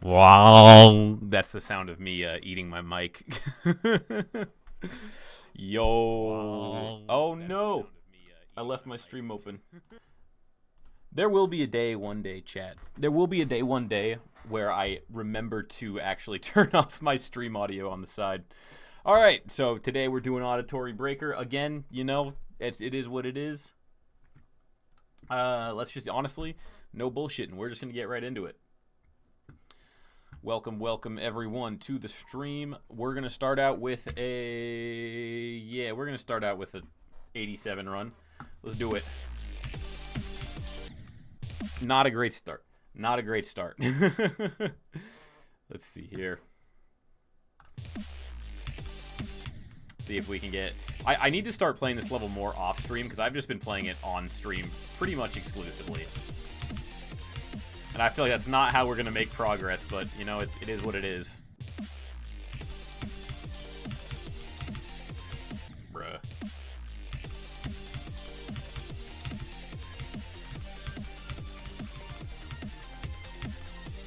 Wow. That's the sound of me eating my mic. Yo. Oh no. I left my stream open. There will be a day one day, chat. There will be a day one day where I remember to actually turn off my stream audio on the side. All right, so today we're doing Auditory Breaker. Again, you know, it is what it is. Let's just, honestly, no bullshitting. We're just going to get right into it. Welcome everyone to the stream. We're going to start out with a 87 run. Let's do it. Not a great start. Not a great start. Let's see here. See if we can get... I need to start playing this level more off stream because I've just been playing it on stream pretty much exclusively. And I feel like that's not how we're going to make progress, but, you know, it is what it is. Bruh.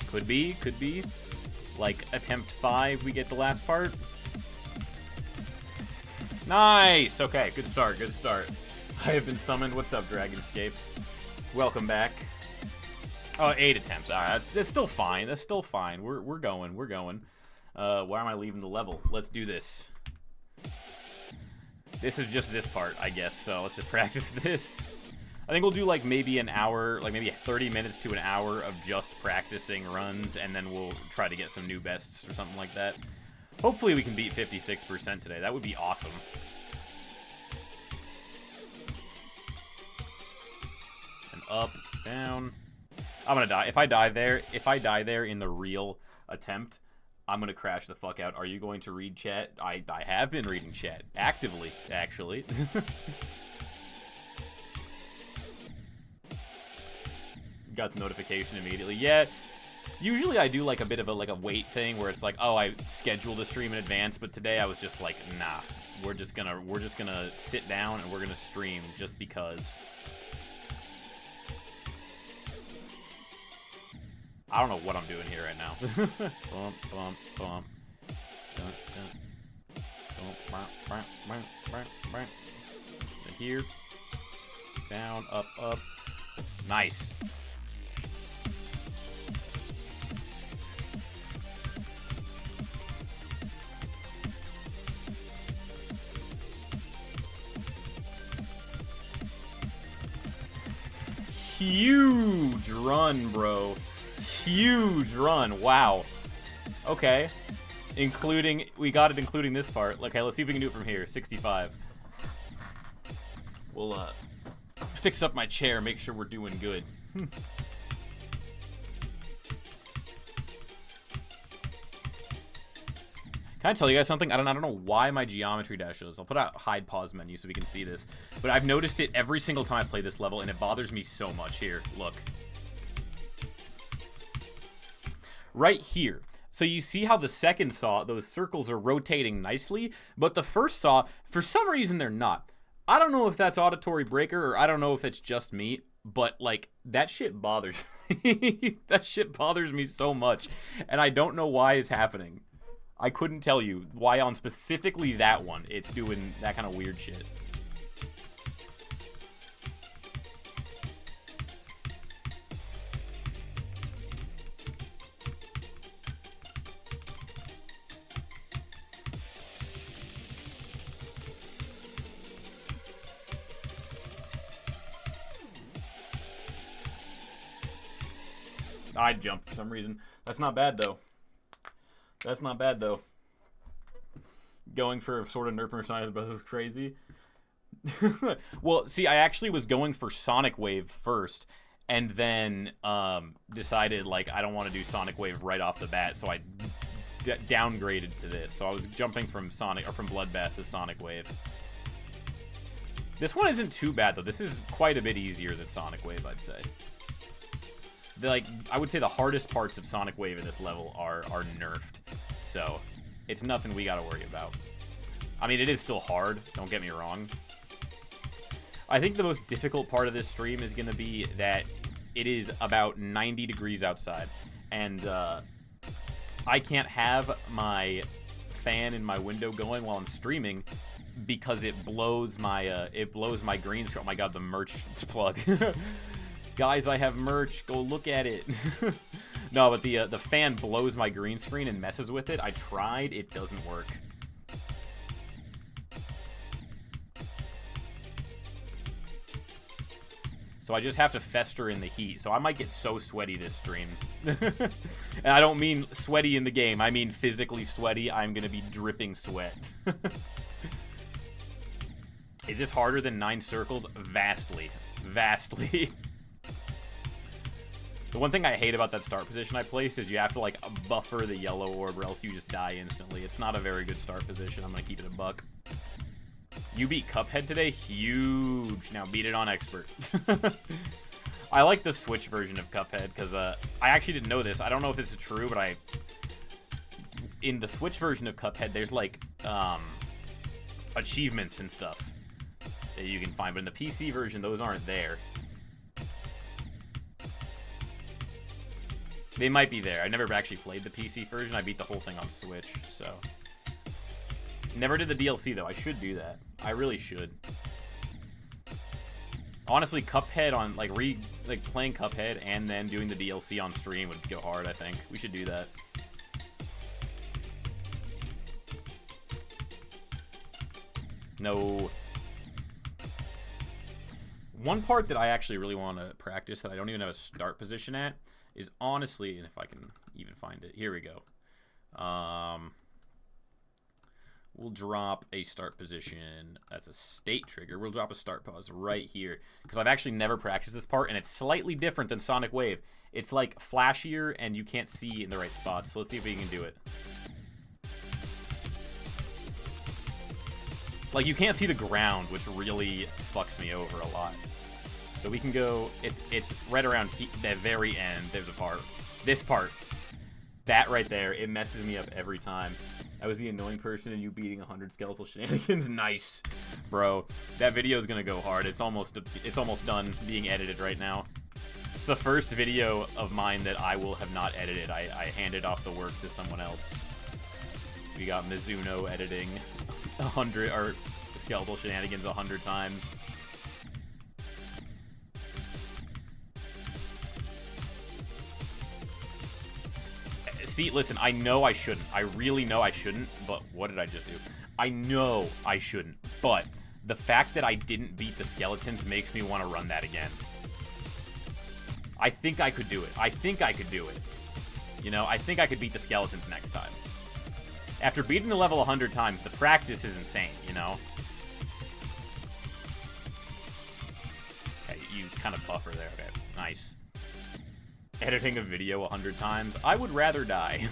Could be. Like, attempt 5, we get the last part. Nice! Okay, good start. I have been summoned. What's up, Dragonscape? Welcome back. Oh, 8 attempts. All right, that's still fine. That's still fine. We're going. Why am I leaving the level? Let's do this. This is just this part, I guess. So let's just practice this. I think we'll do like maybe an hour, like maybe 30 minutes to an hour of just practicing runs, and then we'll try to get some new bests or something like that. Hopefully we can beat 56% today. That would be awesome. And up, down. I'm gonna die. If I die there in the real attempt, I'm gonna crash the fuck out. Are you going to read chat? I have been reading chat. Actively, actually. Got the notification immediately. Yeah. Usually I do like a bit of a wait thing where it's like, oh, I scheduled the stream in advance, but today I was just like, nah. We're just gonna sit down and we're gonna stream just because. I don't know what I'm doing here right now. Bump, bump, bump. Dun, dun. Bump, and here. Down, up, up. Nice. Huge run, bro. Huge run. Wow. Okay. We got it including this part. Okay, let's see if we can do it from here. 65. We'll fix up my chair, make sure we're doing good. Can I tell you guys something? I don't know why my geometry dash shows. I'll put out hide pause menu so we can see this. But I've noticed it every single time I play this level, and it bothers me so much. Here, look. Right here. So you see how the second saw, those circles are rotating nicely, but the first saw, for some reason, they're not. I don't know if that's Auditory Breaker, or I don't know if it's just me, but, like, that shit bothers me. That shit bothers me so much, and I don't know why it's happening. I couldn't tell you why on specifically that one it's doing that kind of weird shit. I jumped for some reason. That's not bad, though. That's not bad, though. Going for sort of nerf science, but this is crazy. Well, see, I actually was going for Sonic Wave first, and then decided, like, I don't want to do Sonic Wave right off the bat, so I downgraded to this. So I was jumping from Bloodbath to Sonic Wave. This one isn't too bad, though. This is quite a bit easier than Sonic Wave, I'd say. I would say the hardest parts of Sonic Wave in this level are nerfed, so it's nothing we gotta worry about. I mean, it is still hard, don't get me wrong. I think the most difficult part of this stream is gonna be that it is about 90 degrees outside, and I can't have my fan in my window going while I'm streaming because it blows my green screen. Oh my god, the merch plug. Guys, I have merch. Go look at it. No, but the fan blows my green screen and messes with it. I tried. It doesn't work. So I just have to fester in the heat. So I might get so sweaty this stream. And I don't mean sweaty in the game. I mean physically sweaty. I'm going to be dripping sweat. Is this harder than 9 circles? Vastly. Vastly. The one thing I hate about that start position I placed is you have to, like, buffer the yellow orb or else you just die instantly. It's not a very good start position. I'm going to keep it a buck. You beat Cuphead today? Huge. Now beat it on Expert. I like the Switch version of Cuphead because I actually didn't know this. I don't know if this is true, but in the Switch version of Cuphead, there's like achievements and stuff that you can find. But in the PC version, those aren't there. They might be there. I never actually played the PC version. I beat the whole thing on Switch, so... Never did the DLC, though. I should do that. I really should. Honestly, Cuphead on, like, playing Cuphead and then doing the DLC on stream would go hard, I think. We should do that. No. One part that I actually really want to practice that I don't even have a start position at is honestly, and if I can even find it, here we go. We'll drop a start position. That's a state trigger. We'll drop a start pause right here because I've actually never practiced this part, and it's slightly different than Sonic Wave. It's like flashier, and you can't see in the right spots. So let's see if we can do it. Like, you can't see the ground, which really fucks me over a lot. So we can go, it's right around the very end. There's a part. This part. That right there, it messes me up every time. I was the annoying person and you beating 100 skeletal shenanigans. Nice. Bro, that video is going to go hard. It's almost done being edited right now. It's the first video of mine that I will have not edited. I handed off the work to someone else. We got Mizuno editing 100 or skeletal shenanigans 100 times. See, listen, I know I shouldn't. I really know I shouldn't, but what did I just do? I know I shouldn't, but the fact that I didn't beat the skeletons makes me want to run that again. I think I could do it. I think I could do it. You know, I think I could beat the skeletons next time. After beating the level 100 times, the practice is insane, you know? Okay, you kind of buffer there. Okay, nice. Editing a video 100 times. I would rather die.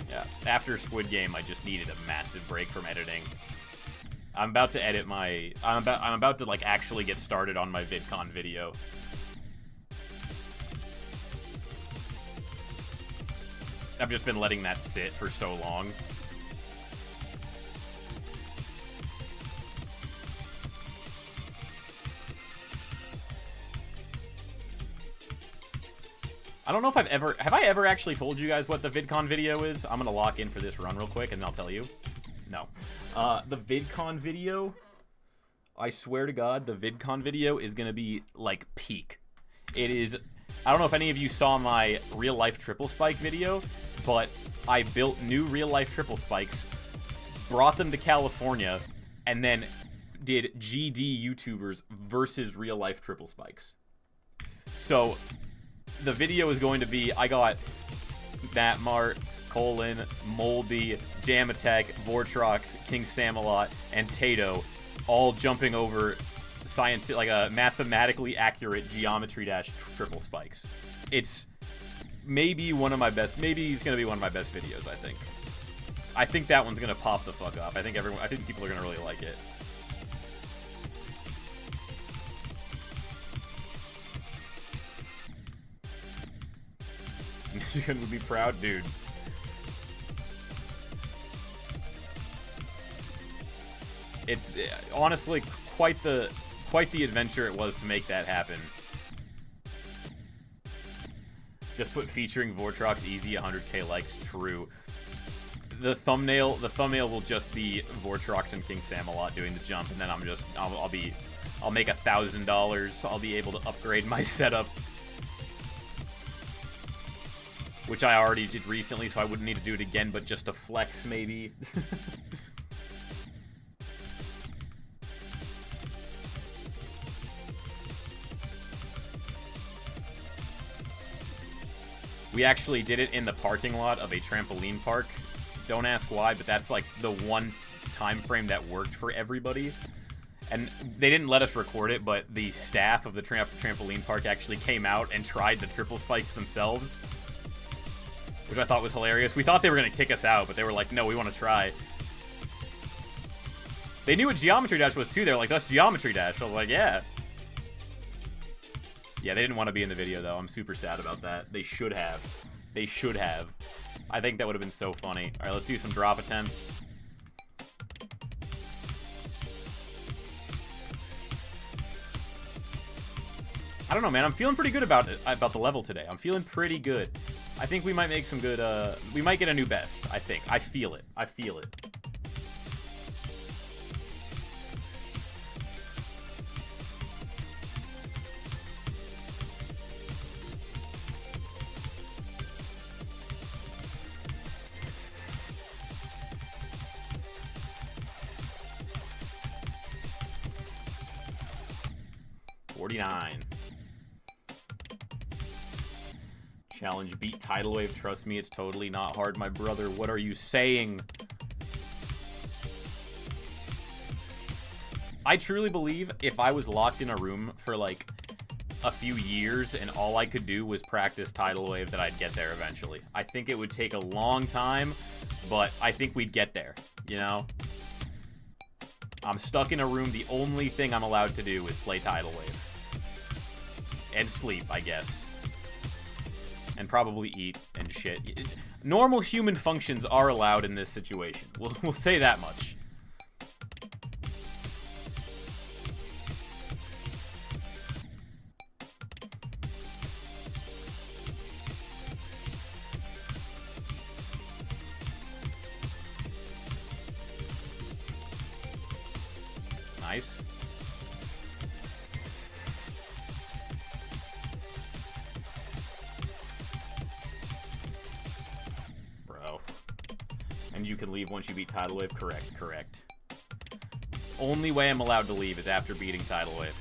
Yeah, after Squid Game, I just needed a massive break from editing. I'm about to edit my... I'm about to, like, actually get started on my VidCon video. I've just been letting that sit for so long. I don't know if have I ever actually told you guys what the VidCon video is? I'm gonna lock in for this run real quick and I'll tell you. No. The VidCon video, I swear to God, the VidCon video is gonna be, like, peak. It is, I don't know if any of you saw my real-life triple spike video, but I built new real-life triple spikes, brought them to California, and then did GD YouTubers versus real-life triple spikes. So... the video is going to be, I got Matt Mart, Colin, Moldy, Jam Attack, Vortrox, King Samalot, and Tato all jumping over like a mathematically accurate geometry dash triple spikes. It's maybe one of my best, maybe it's going to be one of my best videos, I think. I think that one's going to pop the fuck up. I think people are going to really like it. Michigan would be proud, dude. It's honestly quite the adventure it was to make that happen. Just put featuring Vortrox easy 100k likes. True. The thumbnail will just be Vortrox and King Samalot doing the jump, and then I'll make $1,000. I'll be able to upgrade my setup, which I already did recently, so I wouldn't need to do it again, but just to flex maybe. We actually did it in the parking lot of a trampoline park. Don't ask why, but that's like the one time frame that worked for everybody. And they didn't let us record it, but the staff of the trampoline park actually came out and tried the triple spikes themselves, which I thought was hilarious. We thought they were going to kick us out, but they were like, no, we want to try. They knew what Geometry Dash was too. They were like, that's Geometry Dash. I was like, yeah. Yeah, they didn't want to be in the video, though. I'm super sad about that. They should have. They should have. I think that would have been so funny. All right, let's do some drop attempts. I don't know, man. I'm feeling pretty good about the level today. I'm feeling pretty good. I think we might make some good, we might get a new best, I think. I feel it. I feel it. Challenge beat Tidal Wave. Trust me, it's totally not hard, my brother. What are you saying? I truly believe if I was locked in a room for like a few years and all I could do was practice Tidal Wave, that I'd get there eventually. I think it would take a long time, but I think we'd get there, you know? I'm stuck in a room. The only thing I'm allowed to do is play Tidal Wave. And sleep, I guess. And probably eat and shit. Normal human functions are allowed in this situation. We'll say that much. Nice. And you can leave once you beat Tidal Wave. Correct, correct. Only way I'm allowed to leave is after beating Tidal Wave.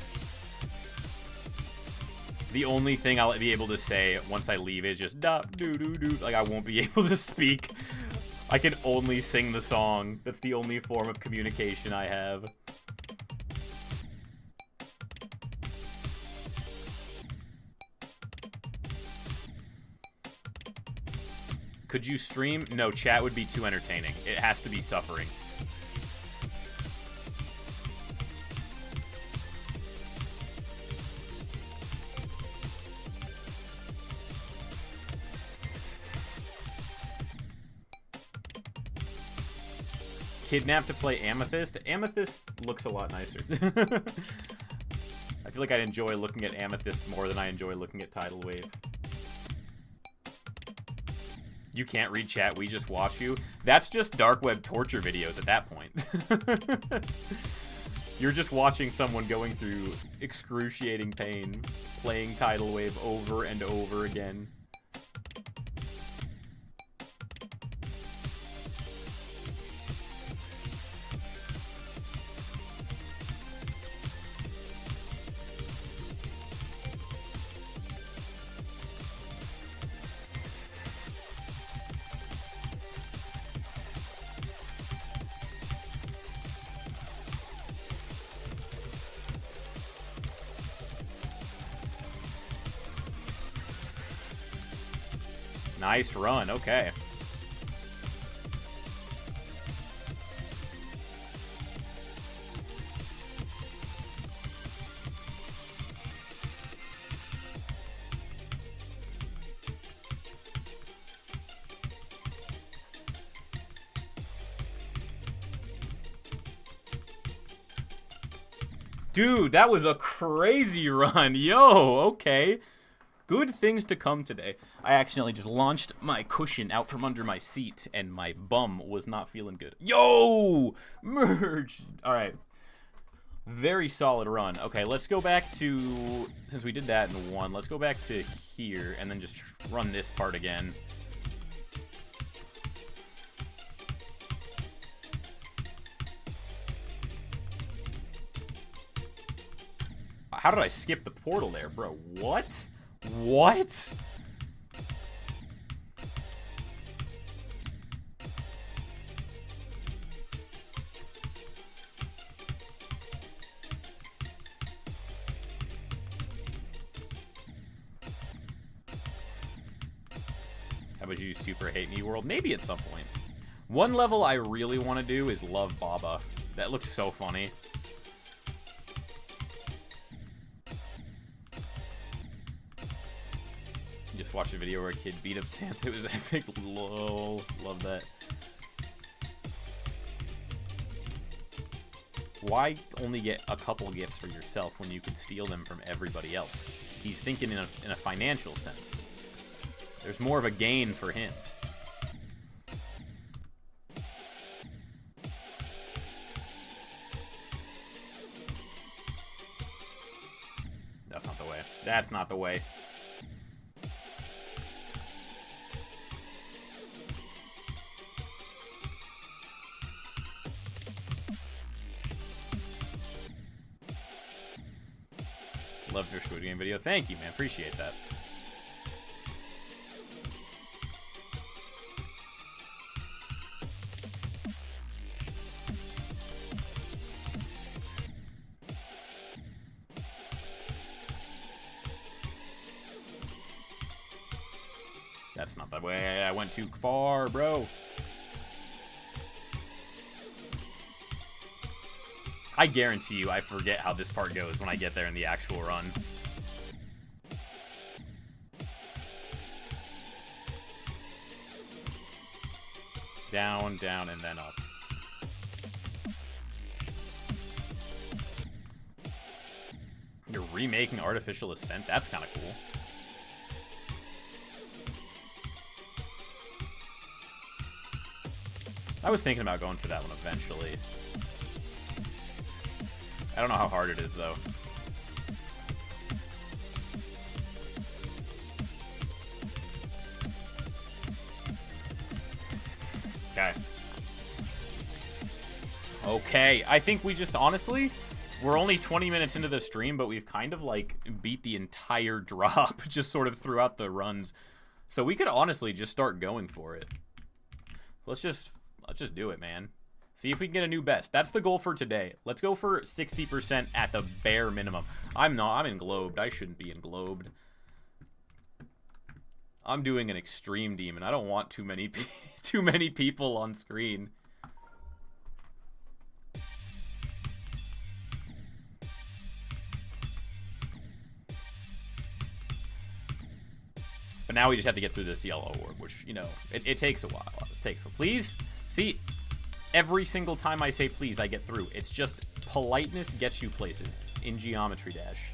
The only thing I'll be able to say once I leave is just da-doo-doo-doo. Like, I won't be able to speak. I can only sing the song. That's the only form of communication I have. Could you stream? No, chat would be too entertaining. It has to be suffering. Kidnap to play Amethyst? Amethyst looks a lot nicer. I feel like I'd enjoy looking at Amethyst more than I enjoy looking at Tidal Wave. You can't read chat, we just watch you. That's just dark web torture videos at that point. You're just watching someone going through excruciating pain, playing Tidal Wave over and over again. Nice run, okay. Dude, that was a crazy run. Yo, okay. Good things to come today. I accidentally just launched my cushion out from under my seat, and my bum was not feeling good. Yo! Merge! Alright. Very solid run. Okay, let's go back to... Since we did that in 1, let's go back to here, and then just run this part again. How did I skip the portal there, bro? What? What? How about you super hate me world? Maybe at some point. One level I really want to do is Love Baba. That looks so funny. Just watched a video where a kid beat up Santa. It was epic. Lol. Love that. Why only get a couple gifts for yourself when you can steal them from everybody else? He's thinking in a financial sense. There's more of a gain for him. That's not the way. That's not the way. Loved your Squid Game video. Thank you, man. Appreciate that. That's not the way. I went too far, bro. I guarantee you I forget how this part goes when I get there in the actual run. Down, down, and then up. You're remaking Artificial Ascent? That's kind of cool. I was thinking about going for that one eventually. I don't know how hard it is, though. Okay. Okay, I think we just, honestly, we're only 20 minutes into the stream, but we've kind of, like, beat the entire drop just sort of throughout the runs. So we could honestly just start going for it. Let's just do it, man. See if we can get a new best. That's the goal for today. Let's go for 60% at the bare minimum. I'm in Globed. I shouldn't be in Globed. I'm doing an extreme demon. I don't want too many people on screen. But now we just have to get through this yellow orb, which, you know, it takes a while. It takes a... Please? See... Every single time I say please, I get through. It's just politeness gets you places in Geometry Dash.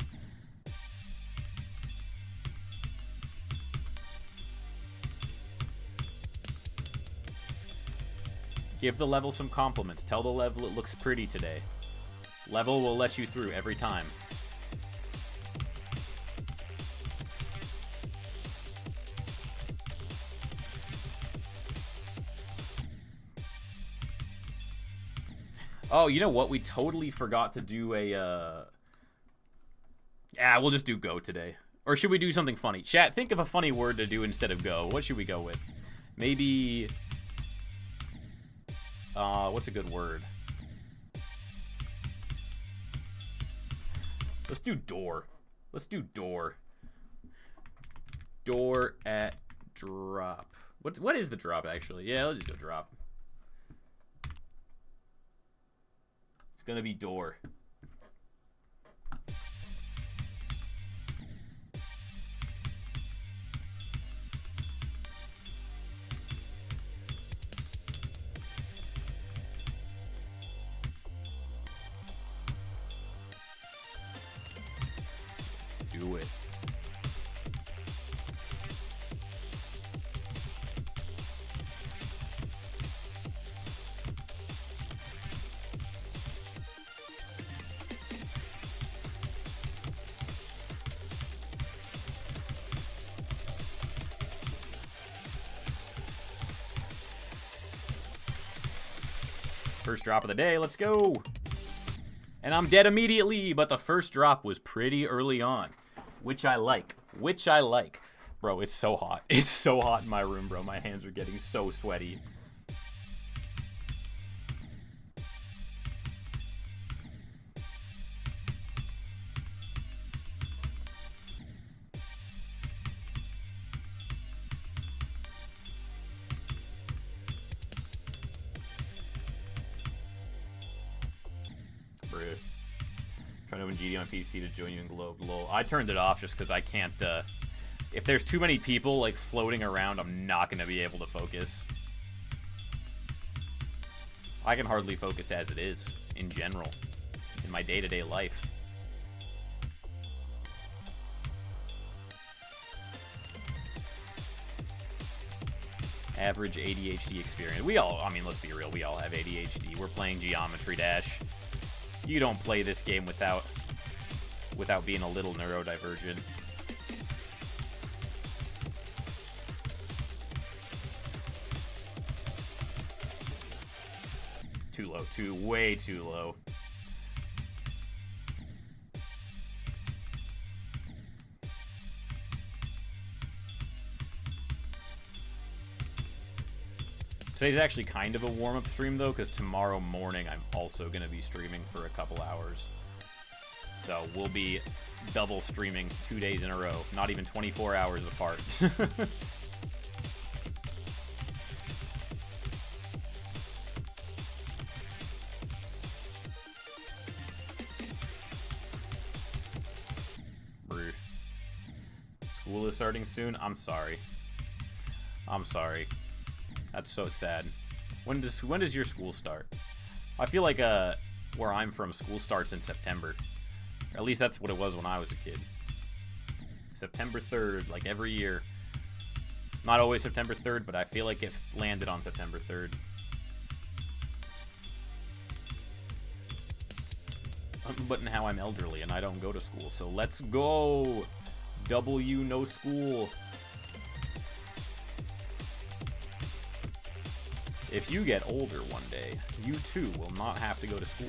Give the level some compliments. Tell the level it looks pretty today. Level will let you through every time. Oh, you know what? We totally forgot to do a, Yeah, we'll just do go today. Or should we do something funny? Chat, think of a funny word to do instead of go. What should we go with? Maybe... what's a good word? Let's do door. Let's do door. Door at drop. What is the drop, actually? Yeah, let's just go drop. Gonna be door. Let's do it. First drop of the day, let's go. And I'm dead immediately, but the first drop was pretty early on, which I like. Bro, it's so hot. It's so hot in my room, bro. My hands are getting so sweaty. Trying to open GD on PC to join you in Globe. Lol. I turned it off just because I can't, if there's too many people, like, floating around, I'm not going to be able to focus. I can hardly focus as it is, in general, in my day-to-day life. Average ADHD experience. We all, I mean, let's be real, we all have ADHD. We're playing Geometry Dash. You don't play this game without being a little neurodivergent. Too low, way too low. Today's actually kind of a warm-up stream, though, because tomorrow morning I'm also going to be streaming for a couple hours. So we'll be double streaming 2 days in a row, not even 24 hours apart. Rude. School is starting soon? I'm sorry. I'm sorry. That's so sad. When does your school start? I feel like where I'm from, school starts in September. Or at least that's what it was when I was a kid. September 3rd, like every year. Not always September 3rd, but I feel like it landed on September 3rd. But now I'm elderly and I don't go to school, so let's go! W no school. If you get older one day, you too will not have to go to school.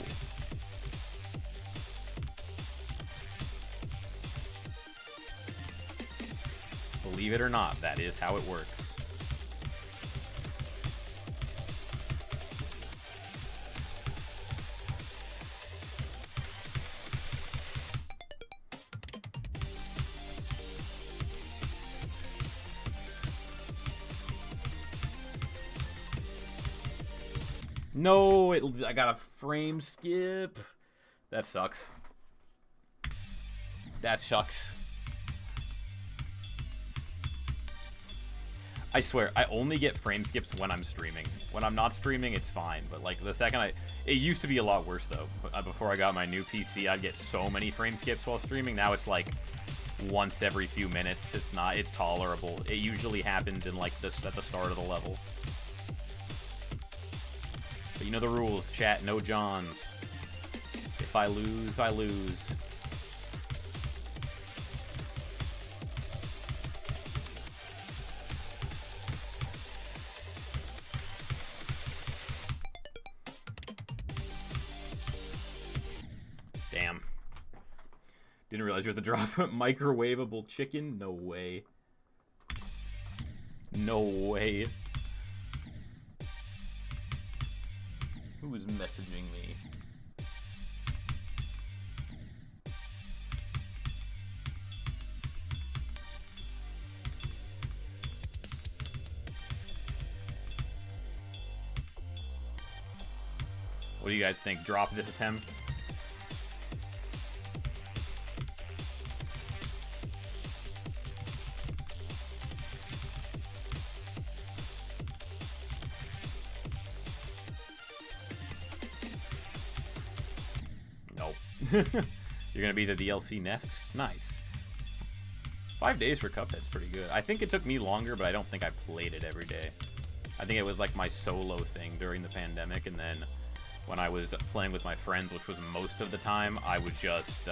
Believe it or not, that is how it works. No, I got a frame skip. That sucks. That sucks. I swear, I only get frame skips when I'm streaming. When I'm not streaming, it's fine. But like the second it used to be a lot worse though. Before I got my new PC, I'd get so many frame skips while streaming. Now it's like once every few minutes. It's tolerable. It usually happens in like this at the start of the level. But you know the rules, chat, no Johns. If I lose, I lose. Damn. Didn't realize you had to drop a microwavable chicken? No way. No way. Who is messaging me? What do you guys think? Drop this attempt? You're gonna be the DLC next? Nice. 5 days for Cuphead's pretty good. I think it took me longer, but I don't think I played it every day. I think it was like my solo thing during the pandemic, and then when I was playing with my friends, which was most of the time, I would just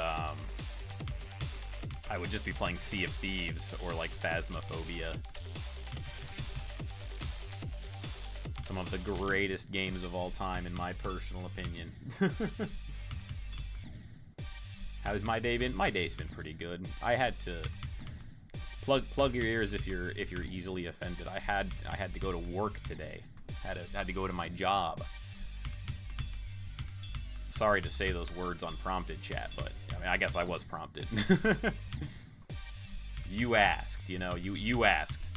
be playing Sea of Thieves or like Phasmophobia. Some of the greatest games of all time, in my personal opinion. How's my day been? My day's been pretty good. I had to plug your ears if you're easily offended. I had to go to work today. Had to go to my job. Sorry to say those words unprompted, chat, but I mean, I guess I was prompted. You asked, you know, you asked.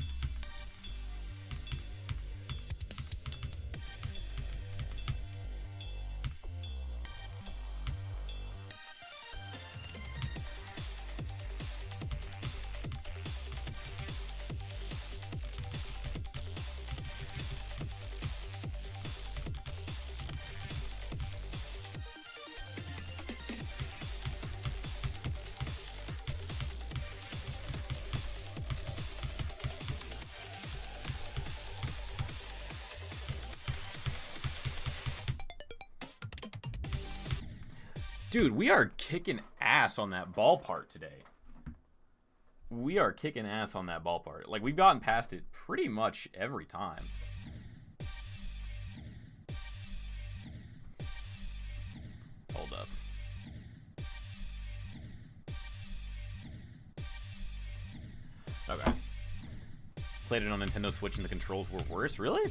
Dude, we are kicking ass on that ball part today. We are kicking ass on that ball part. Like, we've gotten past it pretty much every time. Hold up. Okay. Played it on Nintendo Switch and the controls were worse? Really?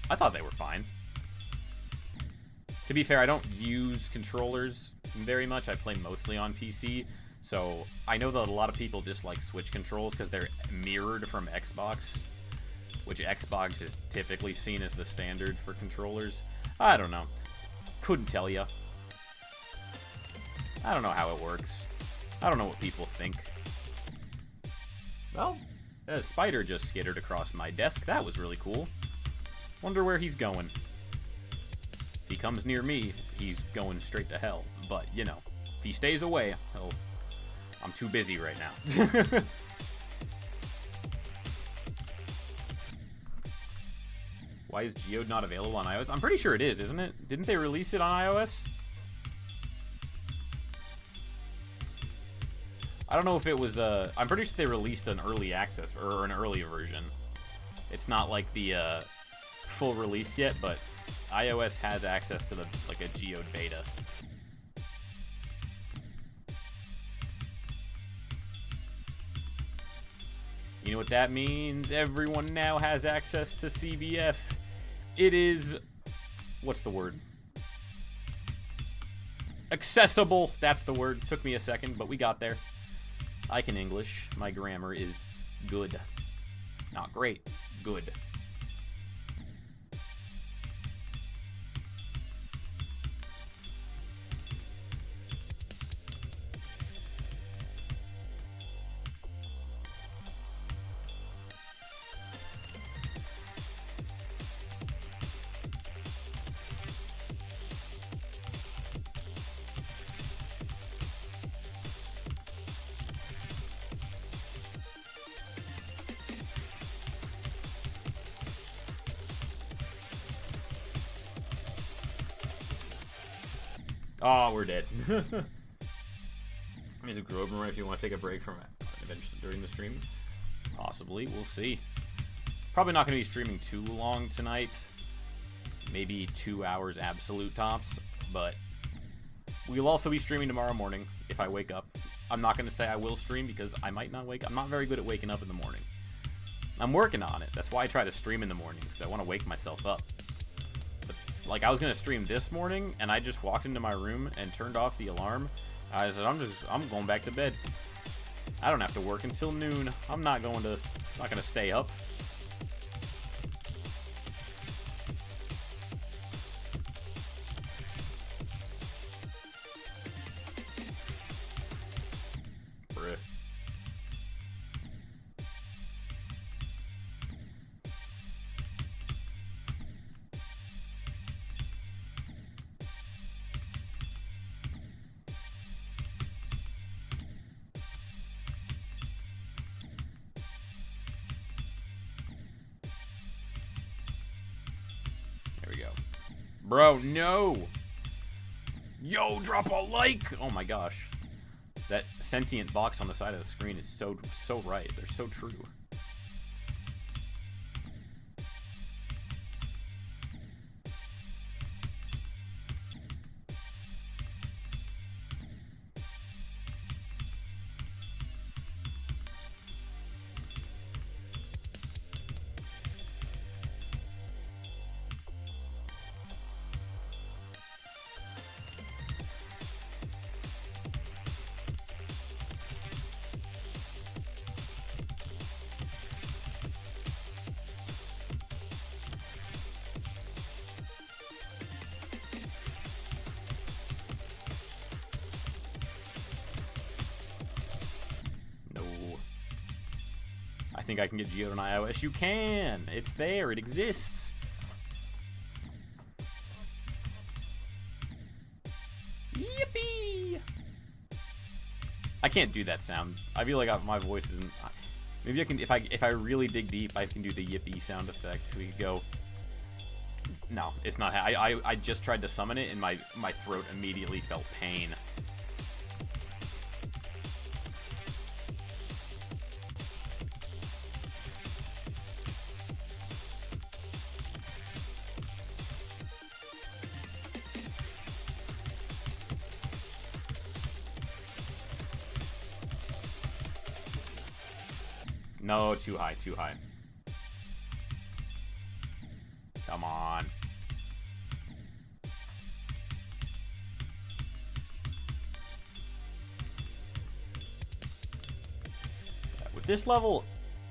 I thought they were fine. To be fair, I don't use controllers very much. I play mostly on PC, so I know that a lot of people dislike Switch controls because they're mirrored from Xbox, which Xbox is typically seen as the standard for controllers. I don't know. Couldn't tell you. I don't know how it works. I don't know what people think. Well, a spider just skittered across my desk. That was really cool. Wonder where he's going. If he comes near me, he's going straight to hell. But, you know, if he stays away, I'm too busy right now. Why is Geode not available on iOS? I'm pretty sure it is, isn't it? Didn't they release it on iOS? I don't know if it was, I'm pretty sure they released an early access, or an early version. It's not like the, full release yet, but iOS has access to like a Geode beta. You know what that means? Everyone now has access to CBF. It is, what's the word? Accessible. That's the word. Took me a second, but we got there. I can English. My grammar is good. Not great. Good. Oh, we're dead. Is it Grover right if you want to take a break from it eventually during the stream? Possibly. We'll see. Probably not going to be streaming too long tonight. Maybe 2 hours absolute tops. But we'll also be streaming tomorrow morning if I wake up. I'm not going to say I will stream because I might not wake up. I'm not very good at waking up in the morning. I'm working on it. That's why I try to stream in the mornings, because I want to wake myself up. Like, I was gonna stream this morning, and I just walked into my room and turned off the alarm. I said, I'm going back to bed. I don't have to work until noon. I'm not gonna stay up. Bruh. Bro, no! Yo, drop a like! Oh my gosh. That sentient box on the side of the screen is so right. They're so true. I think I can get Geode on iOS. You can! It's there. It exists. Yippee! I can't do that sound. I feel like my voice isn't... Maybe I can... If I really dig deep, I can do the yippee sound effect. We could go... No, it's not... I just tried to summon it, and my throat immediately felt pain. No, too high, too high. Come on. With this level,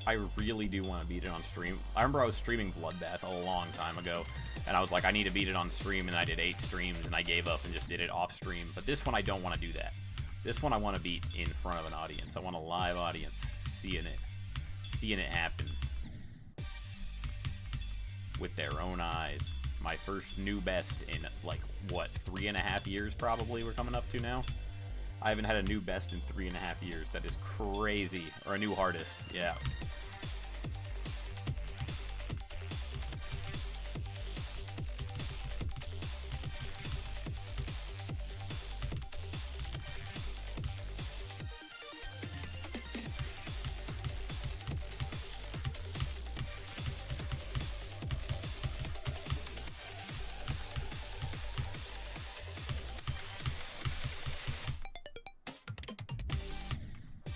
I really do want to beat it on stream. I remember I was streaming Bloodbath a long time ago, and I was like, I need to beat it on stream, and I did 8 streams, and I gave up and just did it off stream. But this one, I don't want to do that. This one, I want to beat in front of an audience. I want a live audience seeing it happen with their own eyes. My first new best in, like, what, 3.5 years probably we're coming up to now? I haven't had a new best in 3.5 years. That is crazy. Or a new hardest, yeah.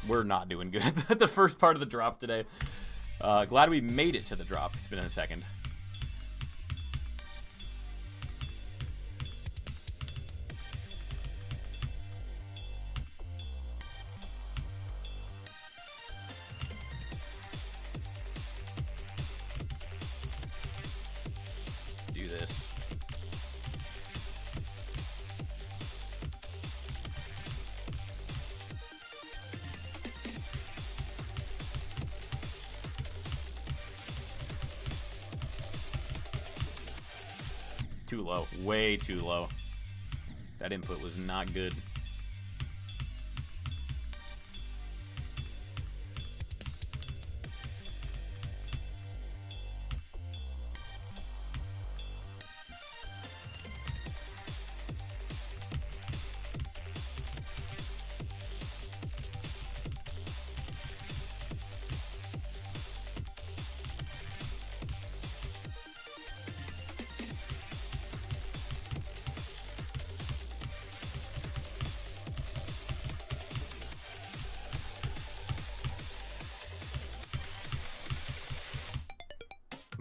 We're not doing good at the first part of the drop today. Glad we made it to the drop. It's been a second. Let's do this. Too low. Way too low. That input was not good.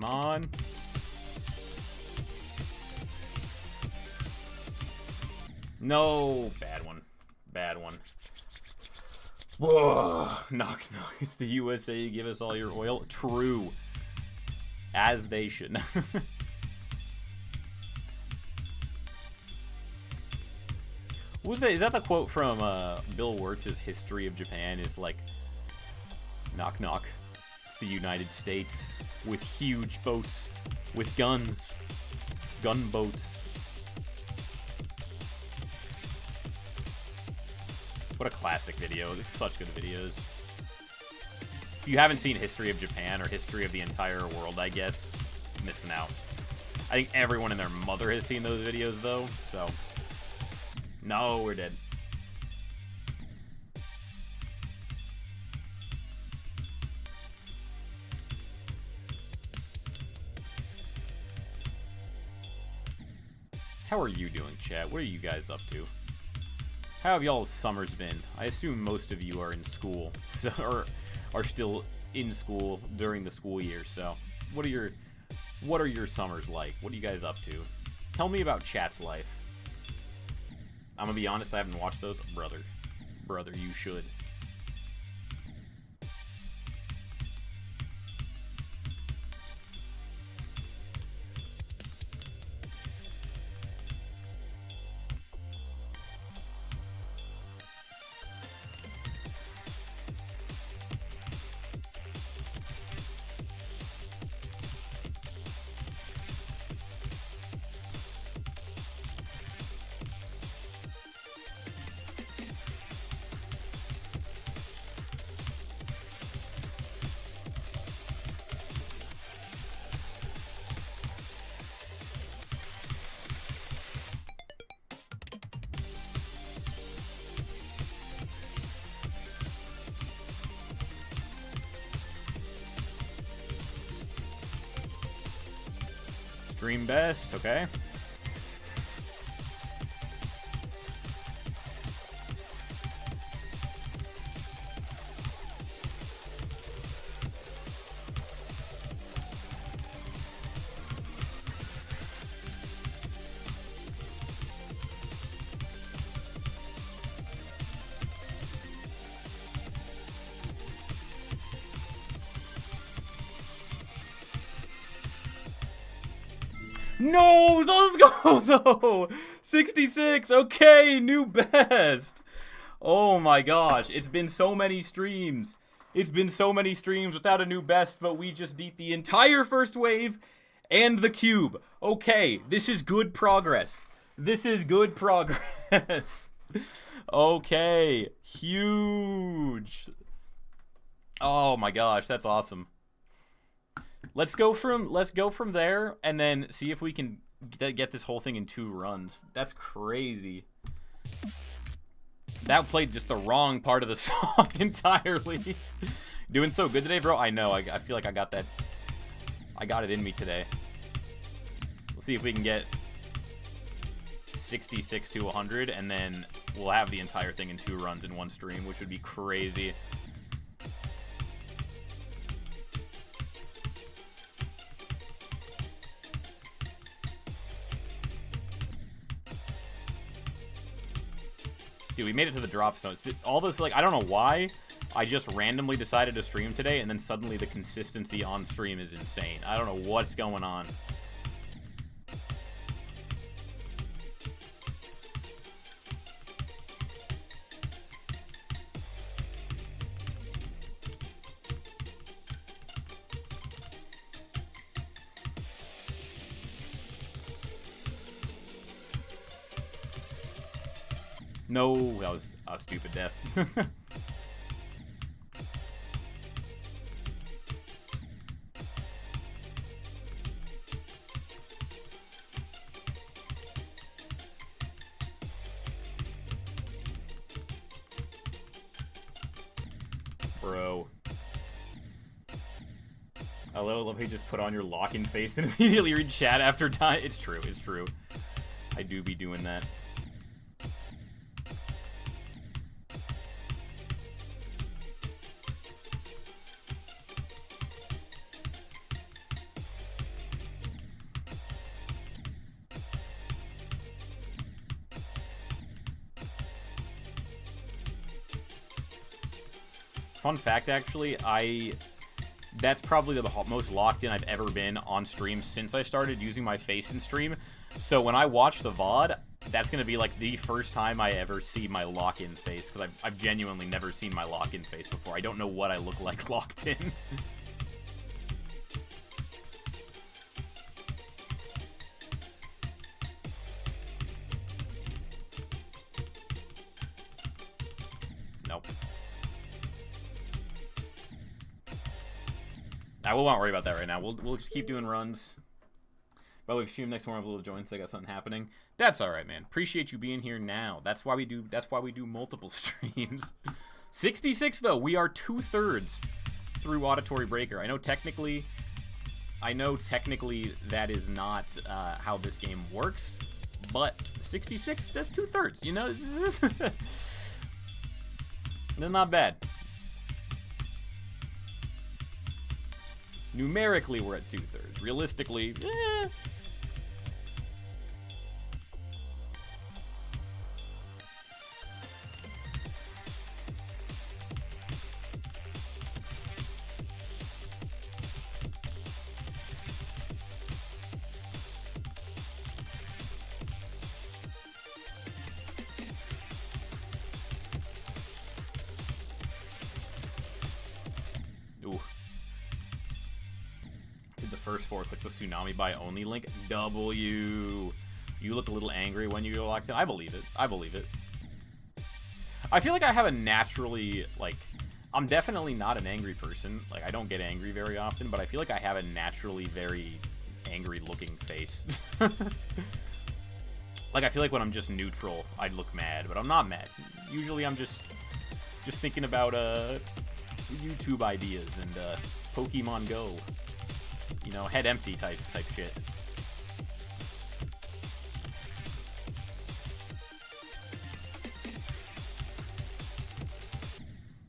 Come on. No. Bad one. Bad one. Whoa. Knock, knock. It's the USA. You give us all your oil. True. As they should. What was that? Is that the quote from Bill Wirtz's History of Japan? Is like, knock, knock. It's the United States with huge boats, with guns, gunboats. What a classic video. This is such good videos. If you haven't seen History of Japan or History of the entire world, I guess, missing out. I think everyone and their mother has seen those videos, though, so... No, we're dead. How are you doing, chat? What are you guys up to? How have y'all's summers been? I assume most of you are in school, so, or are still in school during the school year. So, what are your summers like? What are you guys up to? Tell me about chat's life. I'm gonna be honest, I haven't watched those. Brother, you should. Stream best, okay. No, let's go though. 66. Okay, new best. Oh my gosh, it's been so many streams. It's been so many streams without a new best, but we just beat the entire first wave and the cube. Okay, this is good progress. This is good progress. Okay, huge. Oh my gosh, that's awesome. Let's go from there and then see if we can get this whole thing in 2 runs. That's crazy. That played just the wrong part of the song entirely. Doing so good today, bro. I know. I feel like I got that. I got it in me today. We'll see if we can get 66 to 100, and then we'll have the entire thing in 2 runs in 1 stream, which would be crazy. Dude, we made it to the drop zone. All this, like, I don't know why. I just randomly decided to stream today, and then suddenly the consistency on stream is insane. I don't know what's going on. No, that was a stupid death. Bro. I love how you just put on your lock-in face and immediately read chat after time. It's true, it's true. I do be doing that. Fun fact, actually, that's probably the most locked in I've ever been on stream since I started using my face in stream. So when I watch the VOD, that's going to be like the first time I ever see my lock-in face, because I've genuinely never seen my lock-in face before. I don't know what I look like locked in. Nope. I will not worry about that right now. We'll just keep doing runs. By the way, if you stream next morning, I'm able to join, so I got something happening. That's all right, man. Appreciate you being here now. That's why we do multiple streams. 66 though. We are 2/3 through Auditory Breaker. I know technically that is not how this game works, but 66, that's 2/3. You know, they're not bad. Numerically, we're at 2/3. Realistically, eh. Ooh. First 4, click the Tsunami Buy Only link. W. You look a little angry when you go locked in. I believe it. I believe it. I feel like I have a naturally, like, I'm definitely not an angry person. Like, I don't get angry very often, but I feel like I have a naturally very angry looking face. Like, I feel like when I'm just neutral, I'd look mad, but I'm not mad. Usually I'm just thinking about YouTube ideas and Pokemon Go. You know, head empty type shit.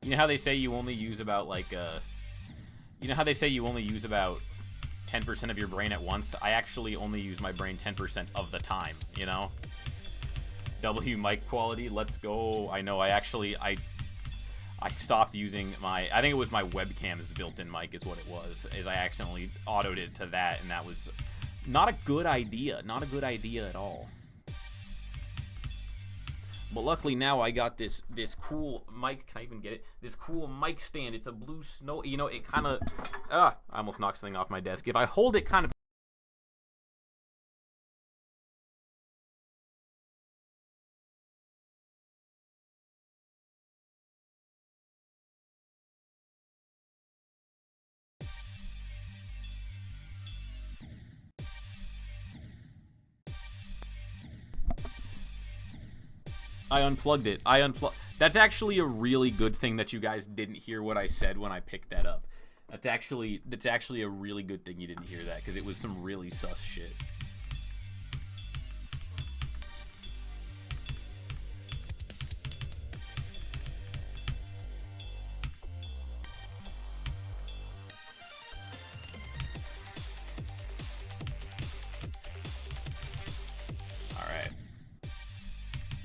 You know how they say you only use about, like, you know how they say you only use about 10% of your brain at once? I actually only use my brain 10% of the time, you know? W mic quality, let's go. I know, I stopped using my, I think it was my webcam's built-in mic is what it was, is I accidentally autoed it to that, and that was not a good idea. Not a good idea at all. But luckily now I got this cool mic. Can I even get it? This cool mic stand. It's a blue snow. You know, it kind of... I almost knocked something off my desk. If I hold it kind of... I unplugged it. That's actually a really good thing that you guys didn't hear what I said when I picked that up. That's actually a really good thing you didn't hear that, because it was some really sus shit.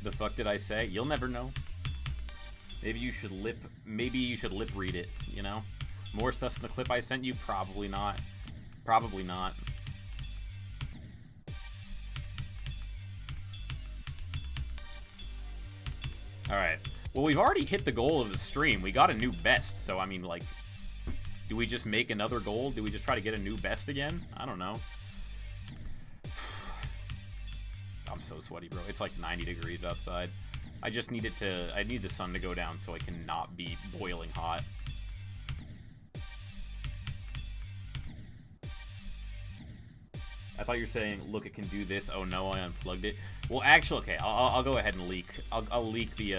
The fuck did I say? You'll never know. Maybe you should lip read it, you know? More stuff in the clip I sent you? Probably not. Probably not. Alright. Well, we've already hit the goal of the stream. We got a new best, so I mean, like, do we just make another goal? Do we just try to get a new best again? I don't know. I'm so sweaty, bro. It's like 90 degrees outside. I just need I need the sun to go down so I can not be boiling hot. I thought you were saying, look, it can do this. Oh no, I unplugged it. Well, actually, okay, I'll go ahead and leak. I'll leak the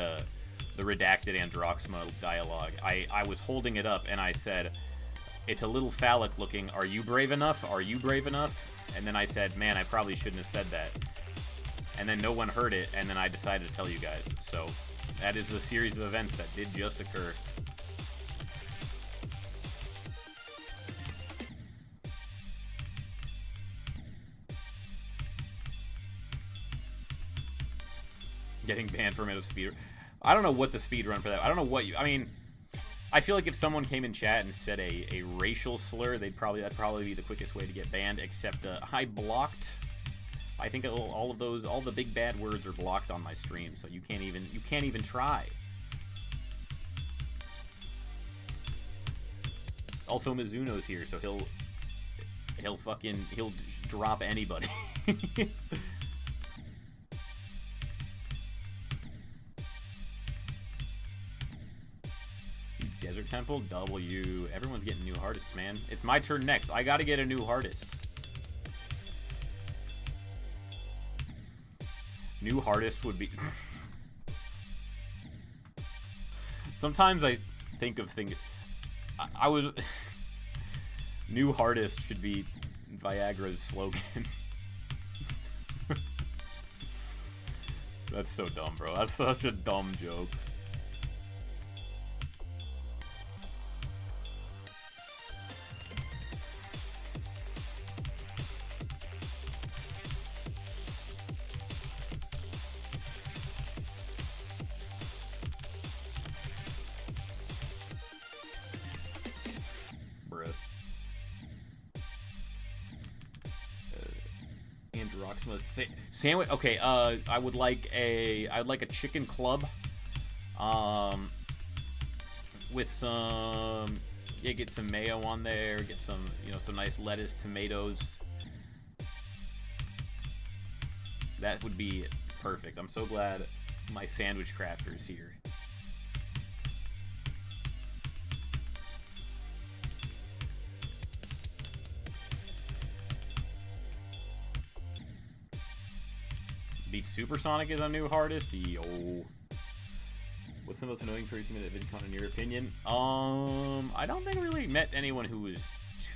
redacted Androxma dialogue. I was holding it up and I said, it's a little phallic looking. Are you brave enough? Are you brave enough? And then I said, man, I probably shouldn't have said that. And then no one heard it, and then I decided to tell you guys. So that is the series of events that did just occur. Getting banned from it of speed. I don't know what the speed run for that. I don't know what you. I mean, I feel like if someone came in chat and said a racial slur, that'd probably be the quickest way to get banned. Except I blocked. I think all the big bad words are blocked on my stream, so you can't even try. Also, Mizuno's here, so he'll drop anybody. Desert Temple W. Everyone's getting new artists, man. It's my turn next. I gotta get a new artist. New hardest would be... Sometimes I think of things... I was... New hardest should be Viagra's slogan. That's so dumb, bro. That's such a dumb joke. Sandwich. Okay. I'd like a chicken club. With some. Yeah, get some mayo on there. Get some, some nice lettuce, tomatoes. That would be perfect. I'm so glad my sandwich crafter is here. Beat Supersonic is a new hardest. Yo. What's the most annoying person at VidCon in your opinion? I don't think I really met anyone who was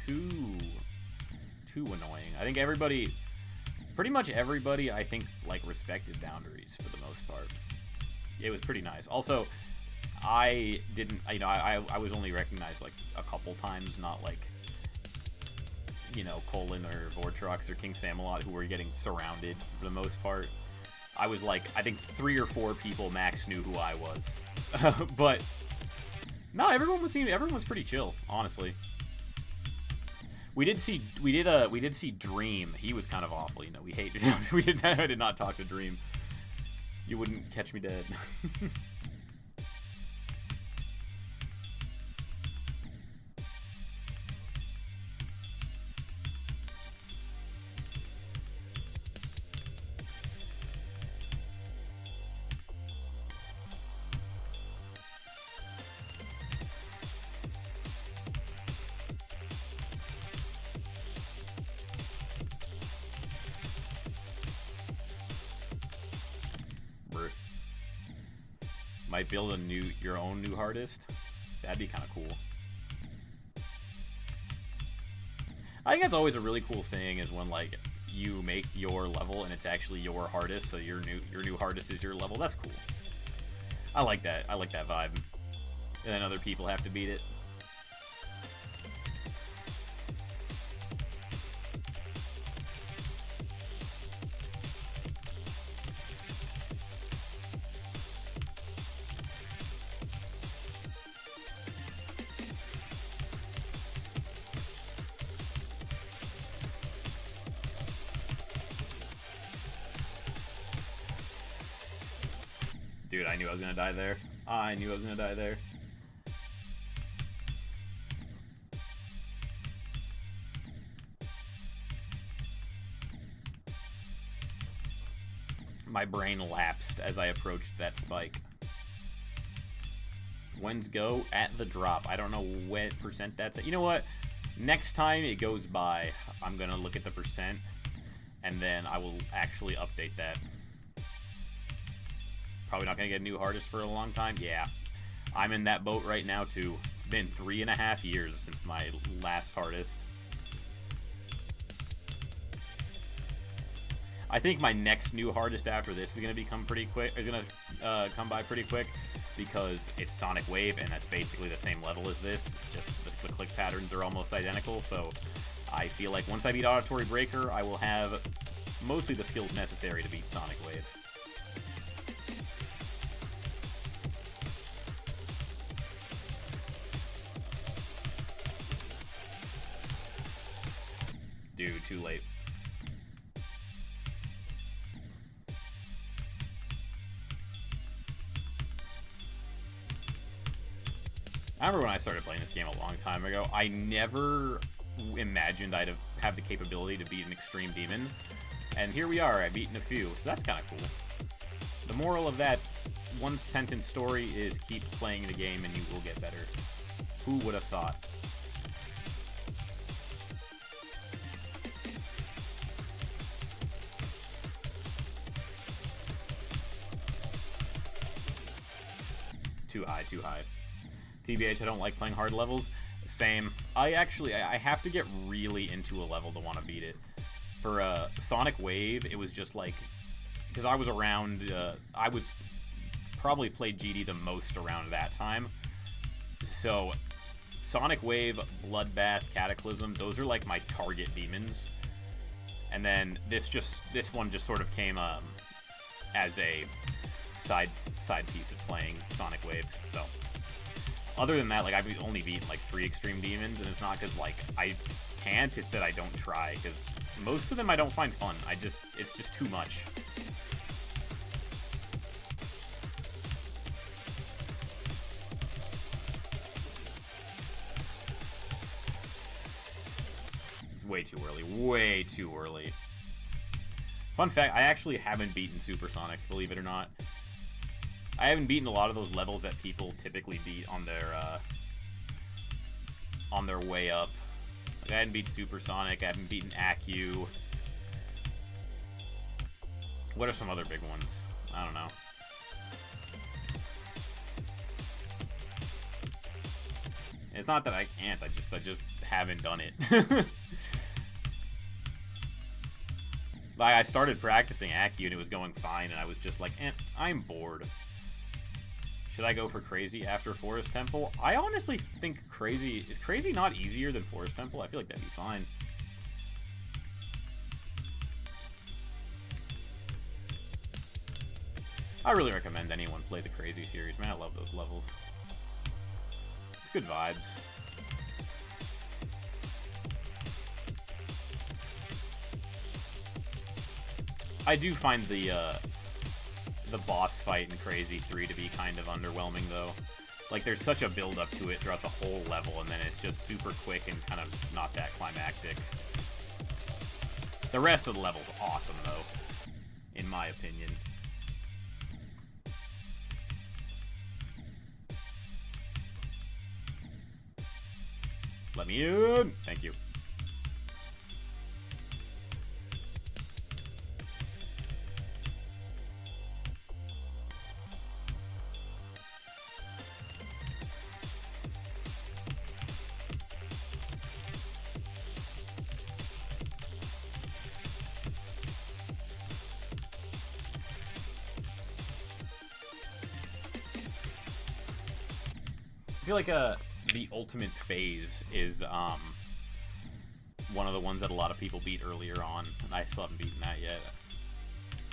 too annoying. I think pretty much everybody, I think, like, respected boundaries for the most part. It was pretty nice. Also, I didn't, you know, I was only recognized like a couple times, not like, you know, Colin or Vortrox or King Samalot, who were getting surrounded for the most part. I was like, I think 3 or 4 people max knew who I was. But no, everyone's pretty chill, honestly. We did see Dream. He was kind of awful, you know. We hated him. I did not talk to Dream. You wouldn't catch me dead. Might build your own new hardest. That'd be kind of cool. I think that's always a really cool thing, is when like you make your level and it's actually your hardest, so your new hardest is your level. That's cool. I like that. I like that vibe. And then other people have to beat it. Dude, I knew I was gonna die there. I knew I was gonna die there. My brain lapsed as I approached that spike. When's go? At the drop. I don't know what percent that's at. You know what? Next time it goes by, I'm gonna look at the percent, and then I will actually update that. Probably not going to get a new hardest for a long time. Yeah, I'm in that boat right now, too. It's been 3.5 years since my last hardest. I think my next new hardest after this is going to become pretty quick. Is going to come by pretty quick, because it's Sonic Wave, and that's basically the same level as this. Just the click patterns are almost identical, so I feel like once I beat Auditory Breaker, I will have mostly the skills necessary to beat Sonic Wave. Dude, too late. I remember when I started playing this game a long time ago, I never imagined I'd have the capability to beat an Extreme Demon. And here we are, I've beaten a few, so that's kind of cool. The moral of that one-sentence story is keep playing the game and you will get better. Who would have thought? Too high, too high. TBH, I don't like playing hard levels. Same. I have to get really into a level to want to beat it. For Sonic Wave, it was just like, because I was around, I was probably played GD the most around that time. So Sonic Wave, Bloodbath, Cataclysm, those are like my target demons. And then this one just sort of came as a side piece of playing Sonic Waves. So other than that, like, I've only beaten like 3 Extreme Demons, and it's not because like I can't, it's that I don't try, because most of them I don't find fun. It's just too much. Way too early. Way too early. Fun fact, I actually haven't beaten Supersonic, believe it or not. I haven't beaten a lot of those levels that people typically beat on their way up. Like, I hadn't beat Supersonic, I haven't beaten Acu. What are some other big ones? I don't know. It's not that I can't, I just haven't done it. Like, I started practicing Acu and it was going fine, and I was just like, I'm bored. Should I go for Crazy after Forest Temple? I honestly think Crazy... Is Crazy not easier than Forest Temple? I feel like that'd be fine. I really recommend anyone play the Crazy series, man. I love those levels. It's good vibes. I do find the boss fight in Crazy 3 to be kind of underwhelming, though. Like, there's such a build-up to it throughout the whole level, and then it's just super quick and kind of not that climactic. The rest of the level's awesome, though, in my opinion. Let me in! Thank you. I feel like the ultimate phase is one of the ones that a lot of people beat earlier on, and I still haven't beaten that yet.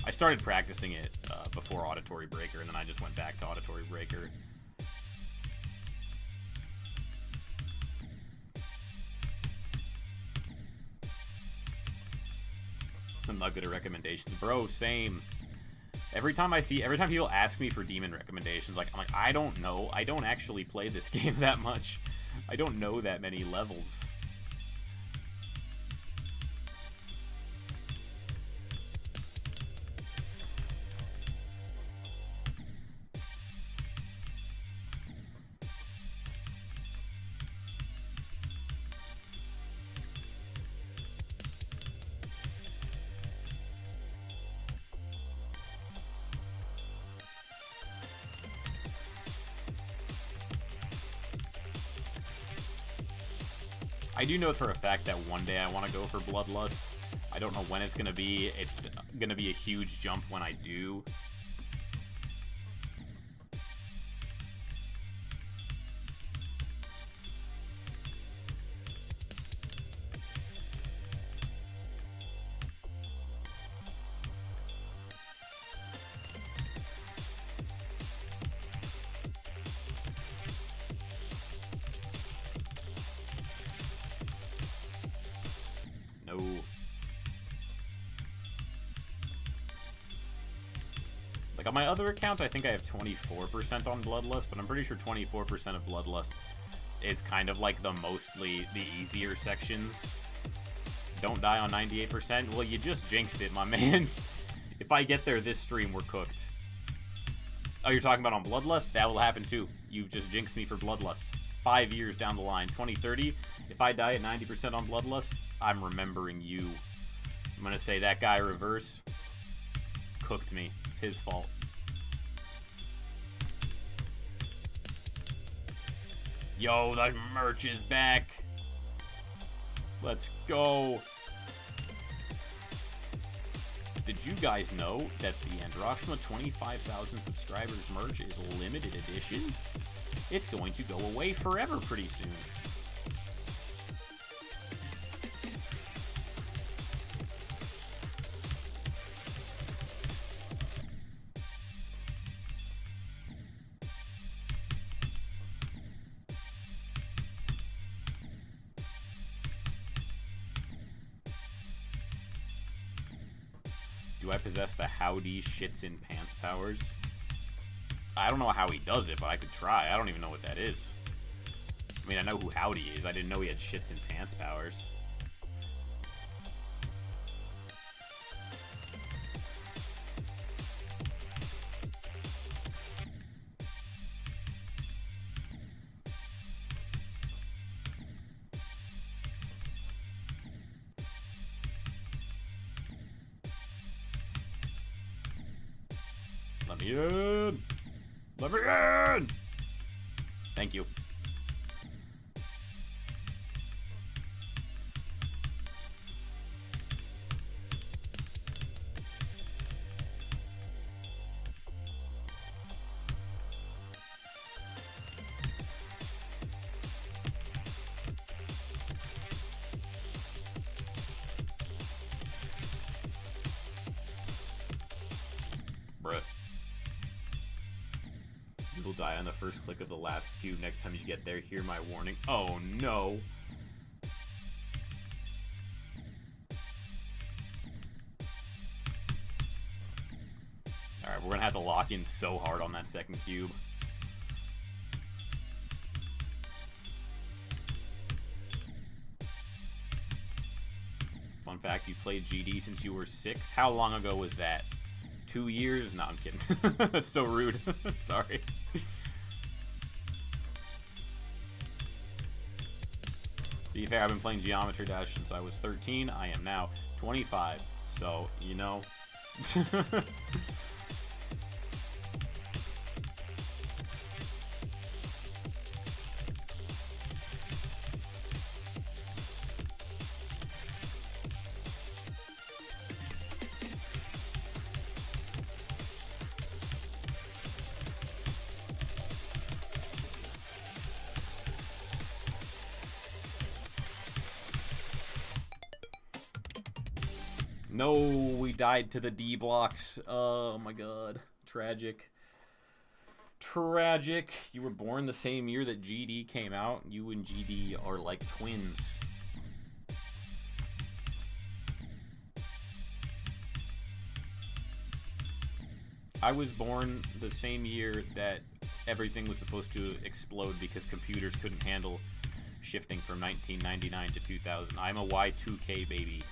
I started practicing it before Auditory Breaker, and then I just went back to Auditory Breaker. I'm not good at recommendations, bro. Same. Every time people ask me for demon recommendations, I'm like, I don't know. I don't actually play this game that much. I don't know that many levels. I do know for a fact that one day I want to go for Bloodlust. I don't know when it's going to be. It's going to be a huge jump when I do. Like, on my other account, I think I have 24% on Bloodlust, but I'm pretty sure 24% of Bloodlust is kind of like the easier sections. Don't die on 98%. Well, you just jinxed it, my man. If I get there this stream, we're cooked. Oh, you're talking about on Bloodlust? That will happen too. You've just jinxed me for Bloodlust. 5 years down the line, 2030, if I die at 90% on Bloodlust, I'm remembering you. I'm gonna say that guy reverse cooked me. It's his fault. Yo, the merch is back. Let's go. Did you guys know that the Androxima 25,000 subscribers merch is limited edition? It's going to go away forever pretty soon. Do I possess the Howdy Shits in Pants powers? I don't know how he does it, but I could try. I don't even know what that is. I mean, I know who Howdy is. I didn't know he had Shits in Pants powers. Let me in! Let me in! Thank you. die on the first click of the last cube. Next time you get there, hear my warning. Oh no. Alright, we're gonna have to lock in so hard on that second cube. Fun fact, you played GD since you were 6. How long ago was that? 2 years? No, I'm kidding. That's so rude. Sorry. To be fair, I've been playing Geometry Dash since I was 13. I am now 25. So, you know. No, we died to the D blocks. Oh my god. Tragic. Tragic. You were born the same year that GD came out. You and GD are like twins. I was born the same year that everything was supposed to explode because computers couldn't handle shifting from 1999 to 2000. I'm a Y2K baby.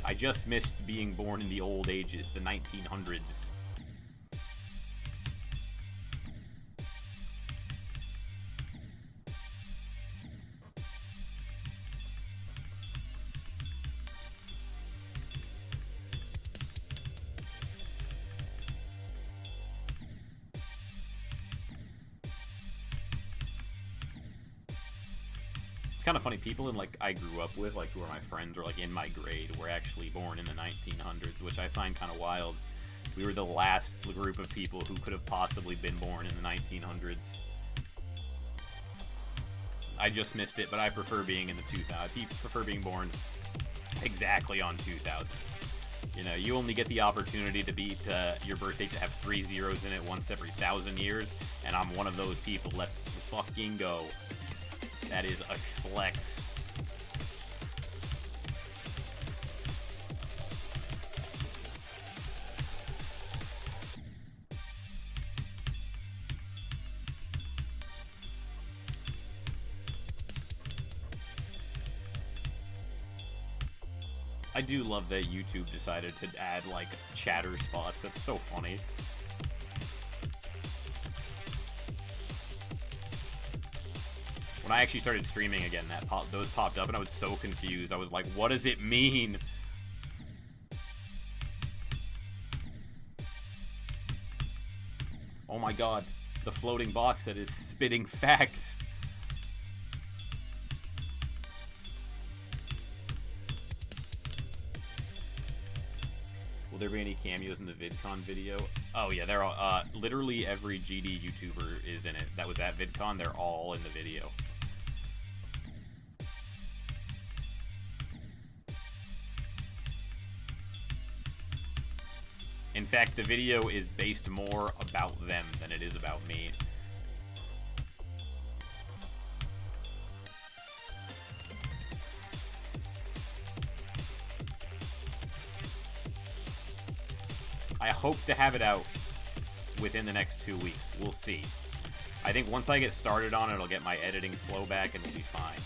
I just missed being born in the old ages, the 1900s. It's kind of funny, people in, like, I grew up with, like, who are my friends or, like, in my grade were actually born in the 1900s, which I find kind of wild. We were the last group of people who could have possibly been born in the 1900s. I just missed it, but I prefer being in the 2000s. I prefer being born exactly on 2000. You know, you only get the opportunity to beat your birthday to have 3 zeros in it once every 1,000 years, and I'm one of those people. Let's fucking go. That is a flex. I do love that YouTube decided to add, like, chatter spots. That's so funny. When I actually started streaming again, those popped up, and I was so confused. I was like, what does it mean? Oh my god, the floating box that is spitting facts. Will there be any cameos in the VidCon video? Oh yeah, they're all, literally every GD YouTuber is in it. That was at VidCon, they're all in the video. In fact, the video is based more about them than it is about me. I hope to have it out within the next 2 weeks. We'll see. I think once I get started on it, it'll get my editing flow back and we'll be fine.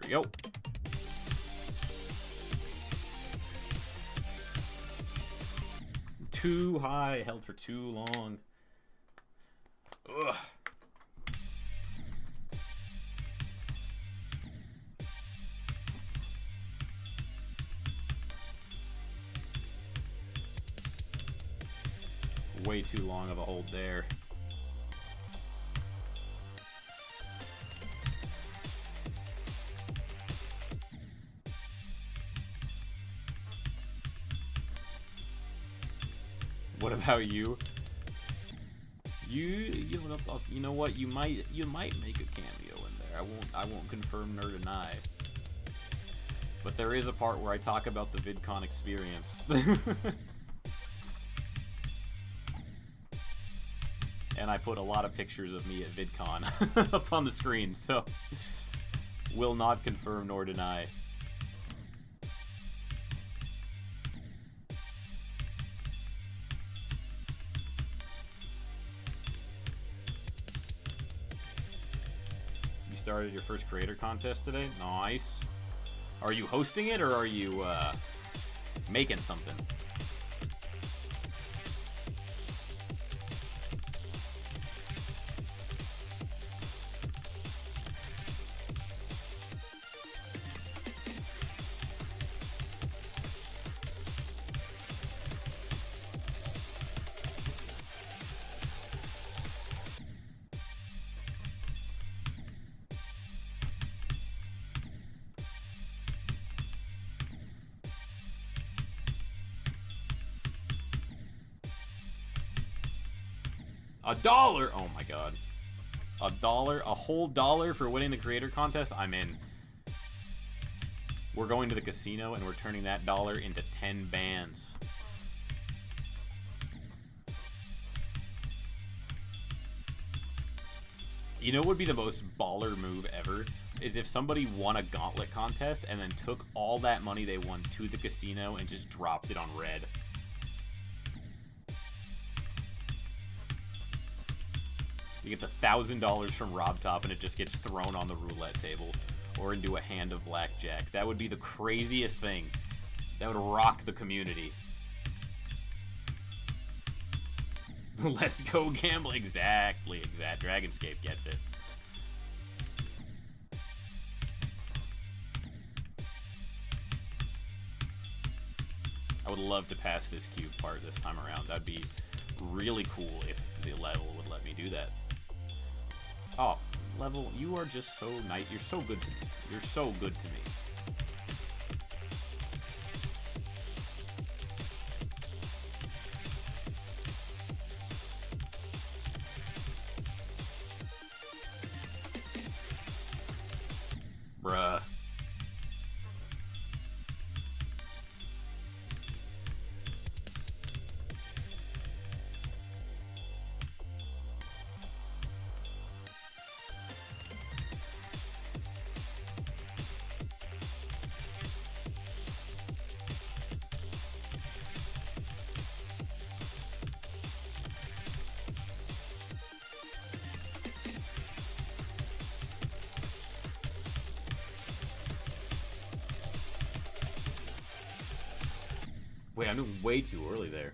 we go. Too high, held for too long. Ugh. Way too long of a hold there. What about you? You know what? You might make a cameo in there. I won't confirm nor deny. But there is a part where I talk about the VidCon experience. And I put a lot of pictures of me at VidCon up on the screen, so will not confirm nor deny. You started your first creator contest today? Nice. Are you hosting it, or are you making something? $1! Oh my god. $1? A whole $1 for winning the creator contest? I'm in. We're going to the casino and we're turning that $1 into 10 bands. You know what would be the most baller move ever? Is if somebody won a gauntlet contest and then took all that money they won to the casino and just dropped it on red. You get the $1,000 from Rob Top and it just gets thrown on the roulette table or into a hand of blackjack. That would be the craziest thing. That would rock the community. Let's go gamble. Exactly. Dragonscape gets it. I would love to pass this cube part this time around. That'd be really cool if the level would let me do that. Oh, level, you are just so nice. You're so good to me. You're so good to me. Bruh. Wait, I'm doing way too early there.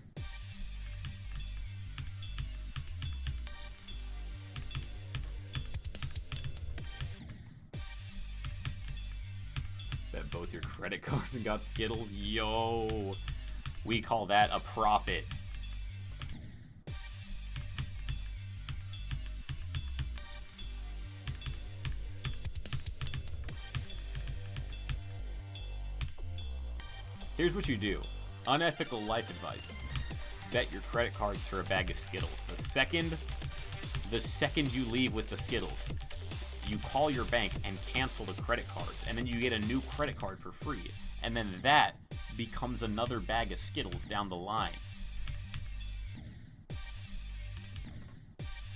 Bet both your credit cards and got Skittles. Yo, we call that a profit. Here's what you do. Unethical life advice. Bet your credit cards for a bag of Skittles. The second you leave with the Skittles, you call your bank and cancel the credit cards, and then you get a new credit card for free. And then that becomes another bag of Skittles down the line.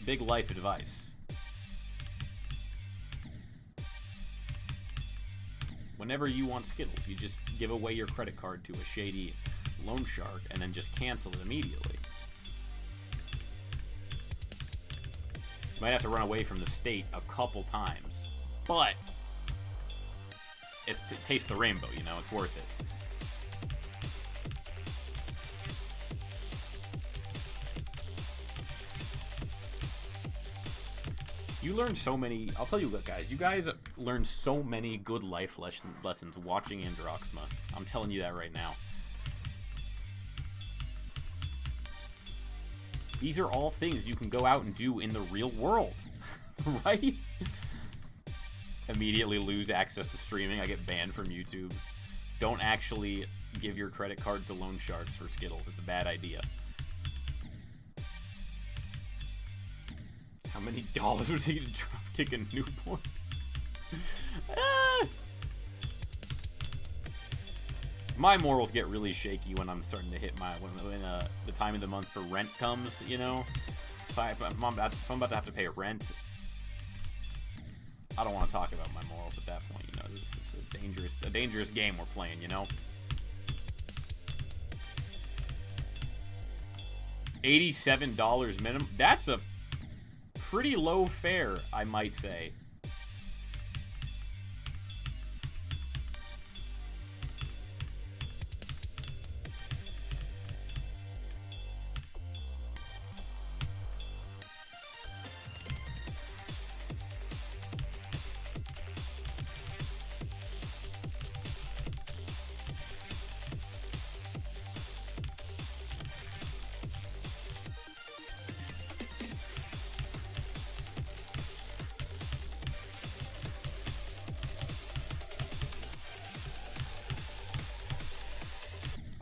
Big life advice. Whenever you want Skittles, you just give away your credit card to a shady loan shark and then just cancel it immediately. You might have to run away from the state a couple times, but it's to taste the rainbow, you know? It's worth it. You learned so many... I'll tell you what, guys. You guys learned so many good life lessons watching Androxma. I'm telling you that right now. These are all things you can go out and do in the real world. Right? Immediately lose access to streaming. I get banned from YouTube. Don't actually give your credit card to loan sharks for Skittles. It's a bad idea. How many dollars would it take to drop kick a newborn? My morals get really shaky when I'm starting to hit my when the time of the month for rent comes. You know, if I'm about to have to pay rent, I don't want to talk about my morals at that point. You know, this is dangerous. A dangerous game we're playing. You know. $87 minimum. That's a pretty low fare, I might say.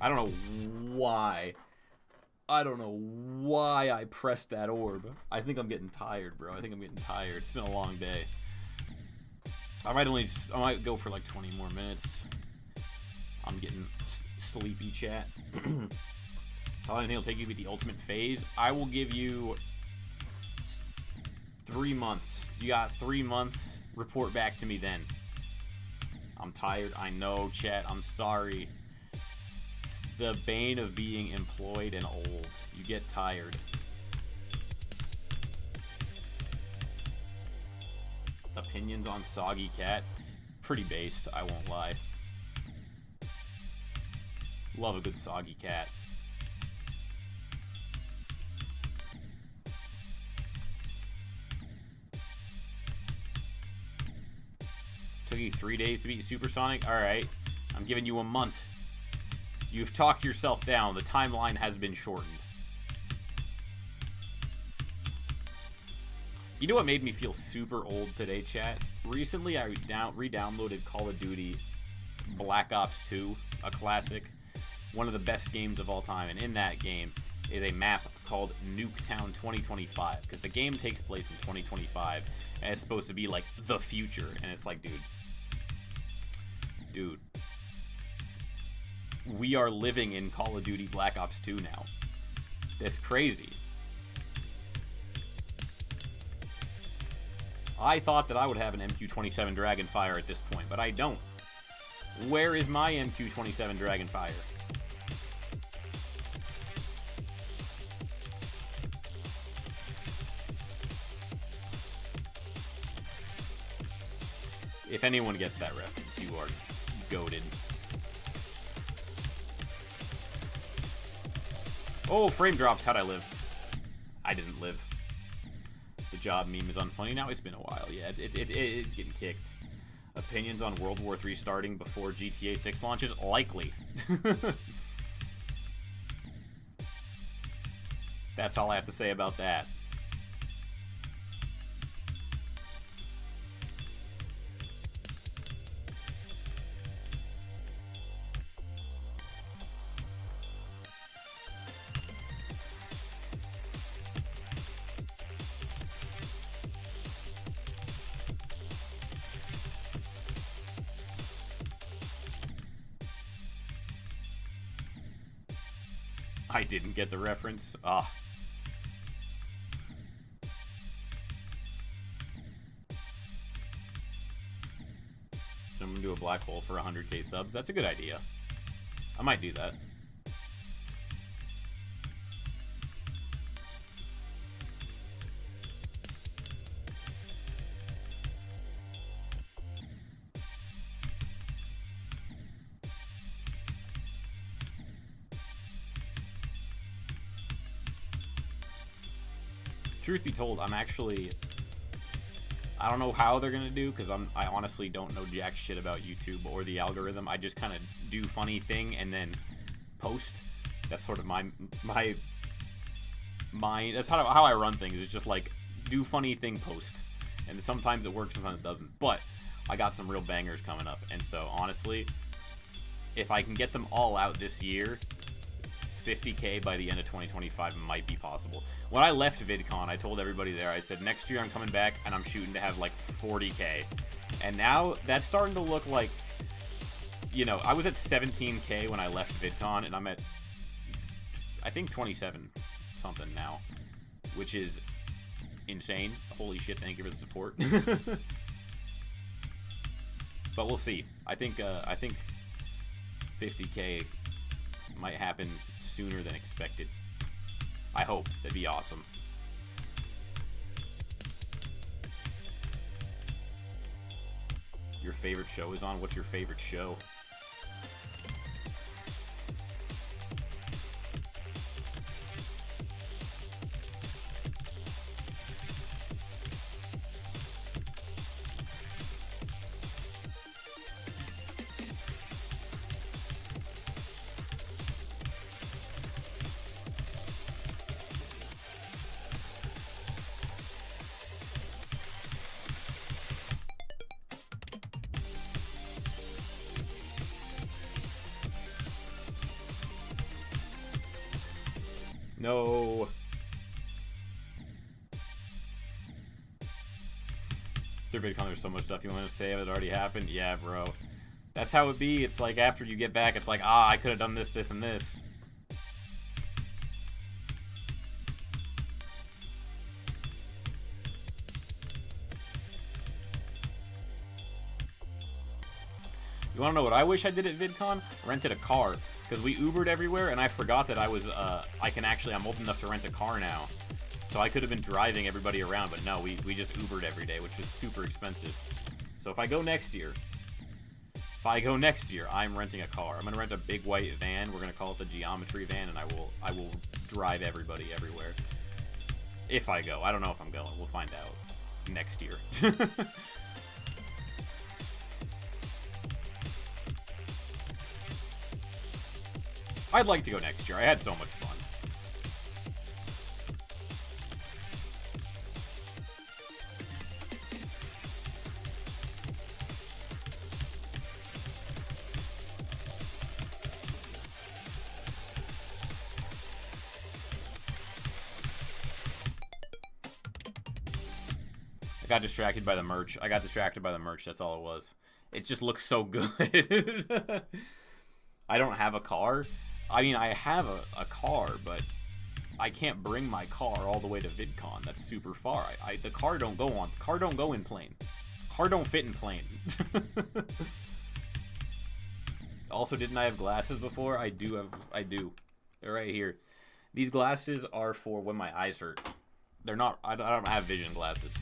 I don't know why. I don't know why I pressed that orb. I think I'm getting tired, bro. I think I'm getting tired. It's been a long day. I might go for like 20 more minutes. I'm getting sleepy, chat. How long do you think it'll take you to beat the ultimate phase? I will give you 3 months. You got 3 months. Report back to me then. I'm tired. I know, chat. I'm sorry. The bane of being employed and old. You get tired. Opinions on Soggy Cat? Pretty based, I won't lie. Love a good Soggy Cat. Took you 3 days to beat Supersonic? Alright. I'm giving you a month. You've talked yourself down. The timeline has been shortened. You know what made me feel super old today, chat? Recently, I re-downloaded Call of Duty Black Ops 2, a classic. One of the best games of all time. And in that game is a map called Nuketown 2025. Because the game takes place in 2025. And it's supposed to be like the future. And it's like, dude. We are living in Call of Duty Black Ops 2 now. That's crazy. I thought that I would have an MQ-27 Dragonfire at this point, but I don't. Where is my MQ-27 Dragonfire? If anyone gets that reference, you are goated. Oh, frame drops. How'd I live? I didn't live. The job meme is unfunny. Now it's been a while. Yeah, it's getting kicked. Opinions on World War III starting before GTA 6 launches? Likely. That's all I have to say about that. I didn't get the reference. Ah. Jump into a black hole for 100k subs. That's a good idea. I might do that. truth be told, I'm actually... I don't know how they're gonna do, because I honestly don't know jack shit about YouTube or the algorithm. I just kind of do funny thing and then post. That's sort of my that's how I run things. It's just like, do funny thing, post. And sometimes it works, sometimes it doesn't. But I got some real bangers coming up. And so, honestly, if I can get them all out this year, 50K by the end of 2025 might be possible. When I left VidCon, I told everybody there, I said, next year I'm coming back and I'm shooting to have like 40K. And now that's starting to look like, you know, I was at 17K when I left VidCon, and I'm at, I think, 27 something now, which is insane. Holy shit, thank you for the support. But we'll see. I think 50K might happen sooner than expected. I hope. That'd be awesome. Your favorite show is on? What's your favorite show? No. Through VidCon, there's so much stuff you want to say that already happened. Yeah, bro. That's how it be. It's like after you get back, it's like, I could have done this, this, and this. You want to know what I wish I did at VidCon? Rented a car. Because we Ubered everywhere, and I forgot that I'm old enough to rent a car now. So I could have been driving everybody around, but no, we just Ubered every day, which was super expensive. So if I go next year, I'm renting a car. I'm going to rent a big white van. We're going to call it the Geometry van, and I will drive everybody everywhere. If I go. I don't know if I'm going. We'll find out next year. I'd like to go next year. I had so much fun. I got distracted by the merch. That's all it was. It just looks so good. I don't have a car. I mean, I have a car, but I can't bring my car all the way to VidCon. That's super far. The car don't go in plane. Car don't fit in plane. Also, didn't I have glasses before? I do. They're right here. These glasses are for when my eyes hurt. They're not, I don't have vision glasses.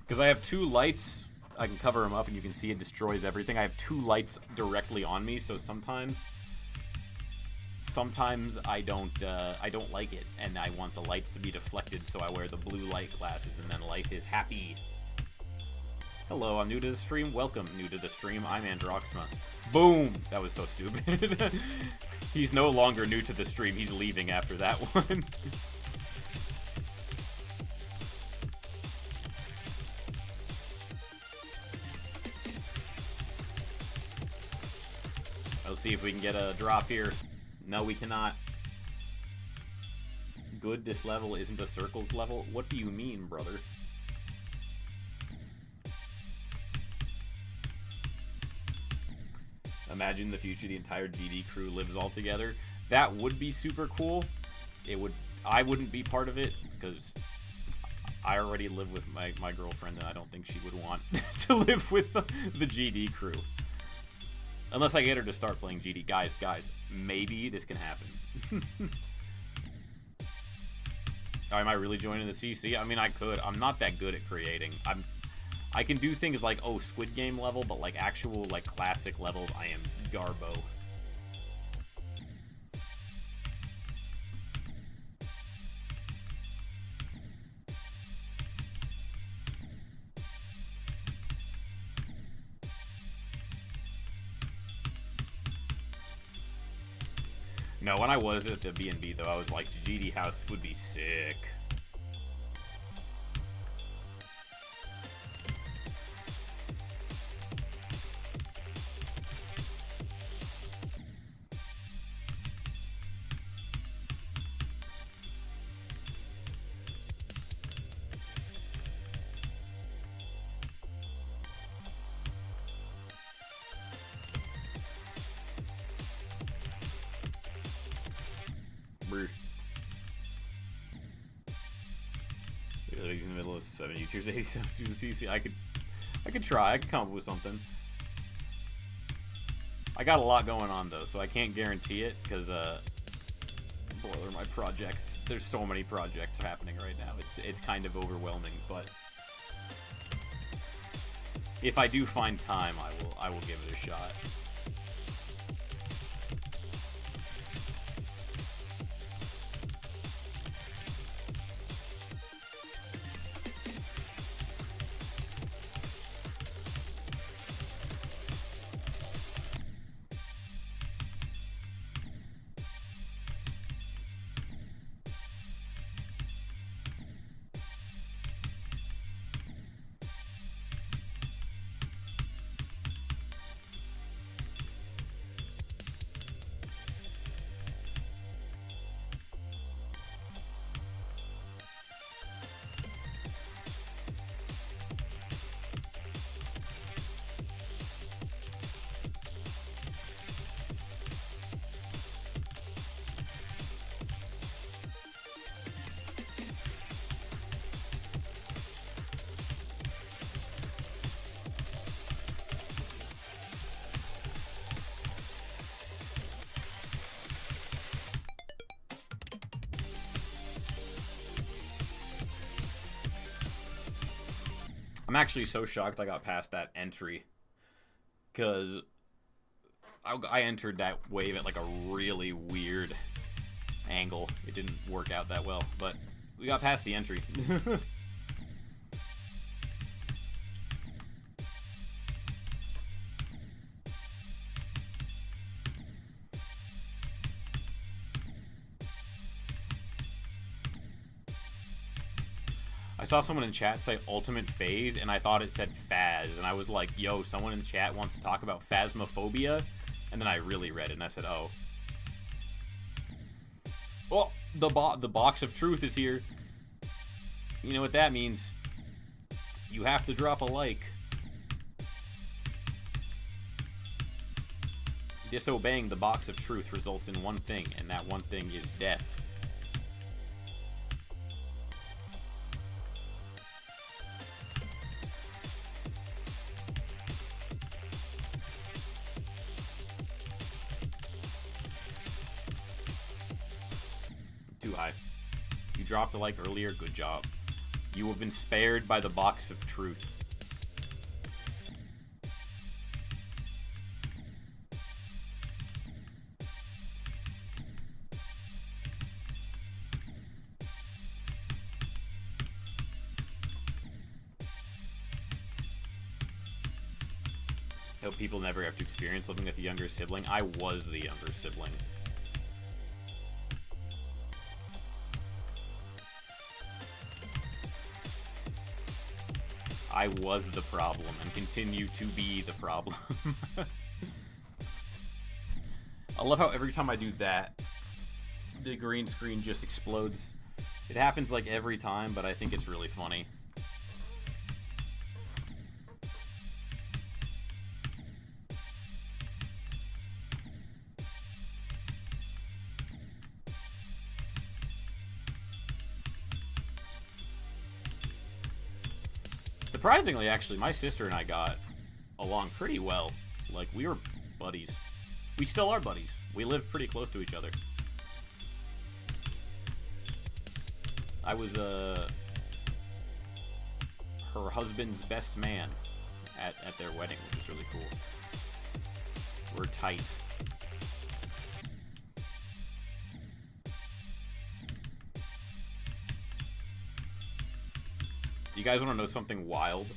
Because I have two lights. I can cover them up and you can see it destroys everything. I have two lights directly on me, so sometimes I don't like it, and I want the lights to be deflected, so I wear the blue light glasses, and then life is happy. Hello, I'm new to the stream. Welcome, new to the stream. I'm Androxma. Boom! That was so stupid. He's no longer new to the stream. He's leaving after that one. Let's see if we can get a drop here. No, we cannot. Good, this level isn't a circles level? What do you mean, brother? Imagine the future, the entire GD crew lives all together. That would be super cool. I wouldn't be part of it, because I already live with my girlfriend, and I don't think she would want to live with the GD crew. Unless I get her to start playing GD. Guys, maybe this can happen. Am I really joining the CC? I mean, I could. I'm not that good at creating. I can do things like, Squid Game level, but like actual, like, classic levels, I am garbo. No, when I was at the B&B, though, I was like, GD house would be sick. In the middle of 70 tiers, 87 to the CC. I could try. I could come up with something. I got a lot going on though, so I can't guarantee it because boiler my projects. There's so many projects happening right now. It's kind of overwhelming, but if I do find time, I will give it a shot. I'm actually so shocked I got past that entry, because I entered that wave at like a really weird angle. It didn't work out that well, but we got past the entry. I saw someone in chat say ultimate phase, and I thought it said Phaz, and I was like, yo, someone in chat wants to talk about phasmophobia? And then I really read it, and I said, oh. Oh, the box of truth is here. You know what that means. You have to drop a like. Disobeying the box of truth results in one thing, and that one thing is death. Too high. You dropped a like earlier, good job. You have been spared by the box of truth. I hope people never have to experience living with a younger sibling. I was the younger sibling. I was the problem and continue to be the problem. I love how every time I do that, the green screen just explodes. It happens like every time, but I think it's really funny. Surprisingly, actually, my sister and I got along pretty well. Like, we were buddies. We still are buddies. We live pretty close to each other. I was, her husband's best man at their wedding, which was really cool. We're tight. You guys want to know something wild?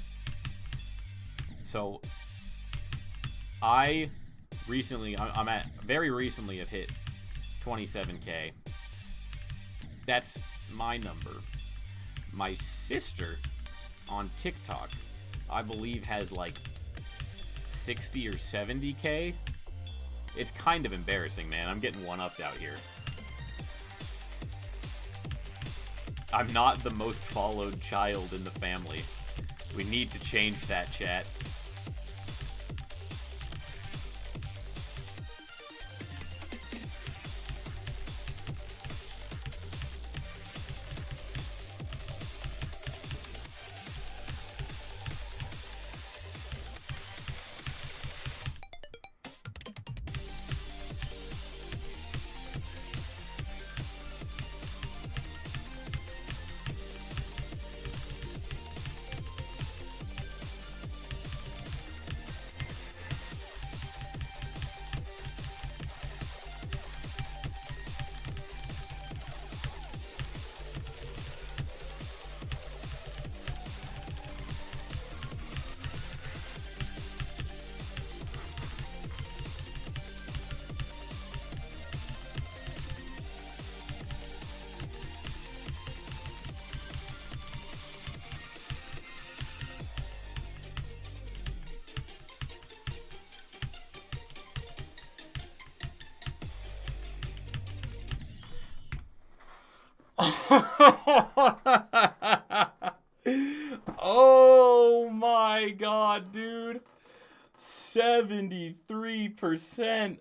So, I recently, very recently have hit 27K. That's my number. My sister on TikTok, I believe, has like 60 or 70K. It's kind of embarrassing, man. I'm getting one-upped out here. I'm not the most followed child in the family. We need to change that, chat. Oh my god, dude. 73%.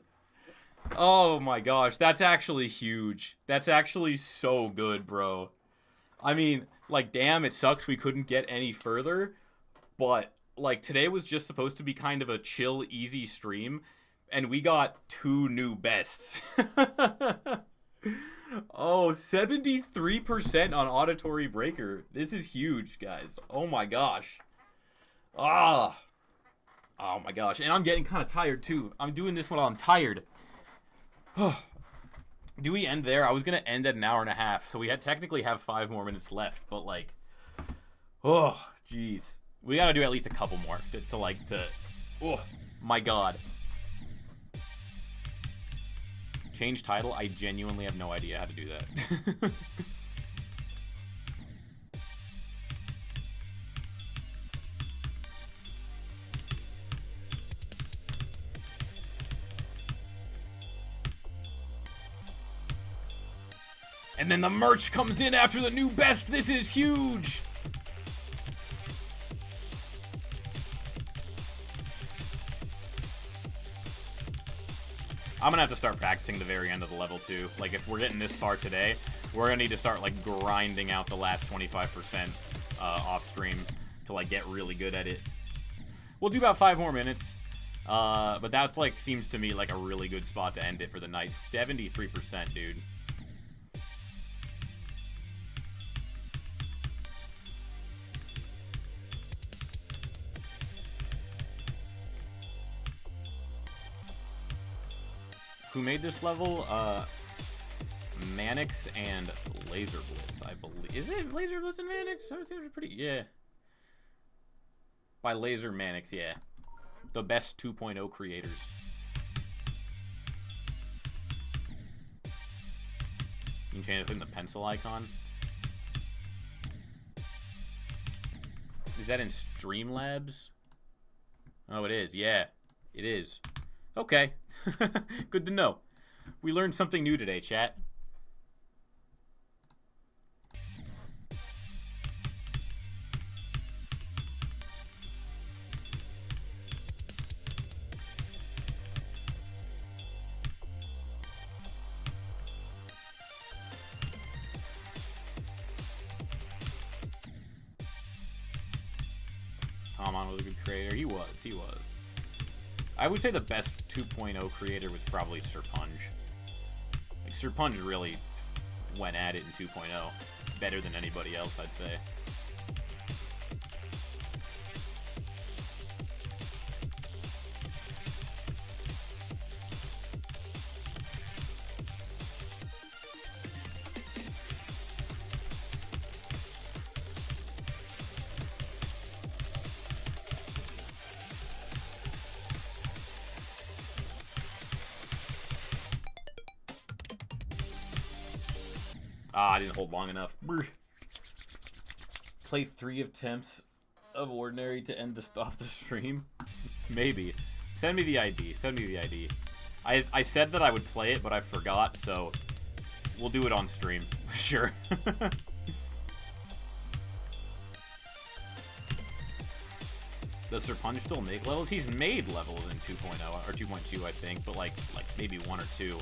Oh my gosh, that's actually huge. That's actually so good, bro. I mean, like, damn, it sucks we couldn't get any further, but, like, today was just supposed to be kind of a chill, easy stream, and we got 2 new bests. Oh, 73% on Auditory Breaker. This is huge, guys. Oh my gosh. Ah. Oh my gosh. And I'm getting kind of tired, too. I'm doing this while I'm tired. Do we end there? I was going to end at an hour and a half, so we technically have 5 more minutes left, but, like, oh, jeez. We got to do at least a couple more oh, my god. Change title? I genuinely have no idea how to do that. And then the merch comes in after the new best. This is huge. I'm gonna have to start practicing the very end of the level too. Like, if we're getting this far today, we're gonna need to start like grinding out the last 25% off stream to like get really good at it. We'll do about 5 more minutes, but that's like seems to me like a really good spot to end it for the night. 73%, dude. Who made this level? Mannix and Laser Blitz, I believe. Is it Laser Blitz and Mannix? I think they're pretty, yeah. By Laser Mannix, yeah. The best 2.0 creators. You can change it in the pencil icon. Is that in Streamlabs? Oh, it is, yeah. It is. Okay. Good to know. We learned something new today, chat. Tomon was a good creator. He was. I would say the best 2.0 creator was probably Serpunge. Like, Serpunge really went at it in 2.0 better than anybody else, I'd say. Ah, I didn't hold long enough. Brr. Play 3 attempts of ordinary to end off the stream? Maybe. Send me the ID. Send me the ID. I said that I would play it, but I forgot, so we'll do it on stream. Sure. Does Sir Punch still make levels? He's made levels in 2.0 or 2.2, I think, but like maybe 1 or 2.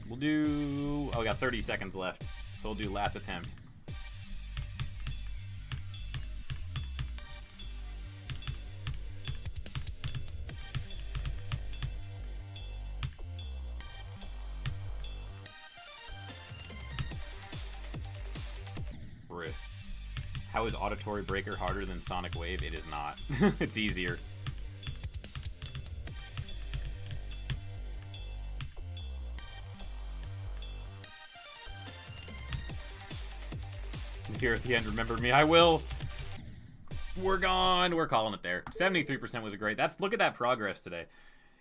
We'll do... Oh, we got 30 seconds left. So we'll do last attempt. Bruh. How is Auditory Breaker harder than Sonic Wave? It is not. It's easier. Here at the end, remember me. I will. We're gone. We're calling it there. 73% was great. Look at that progress today.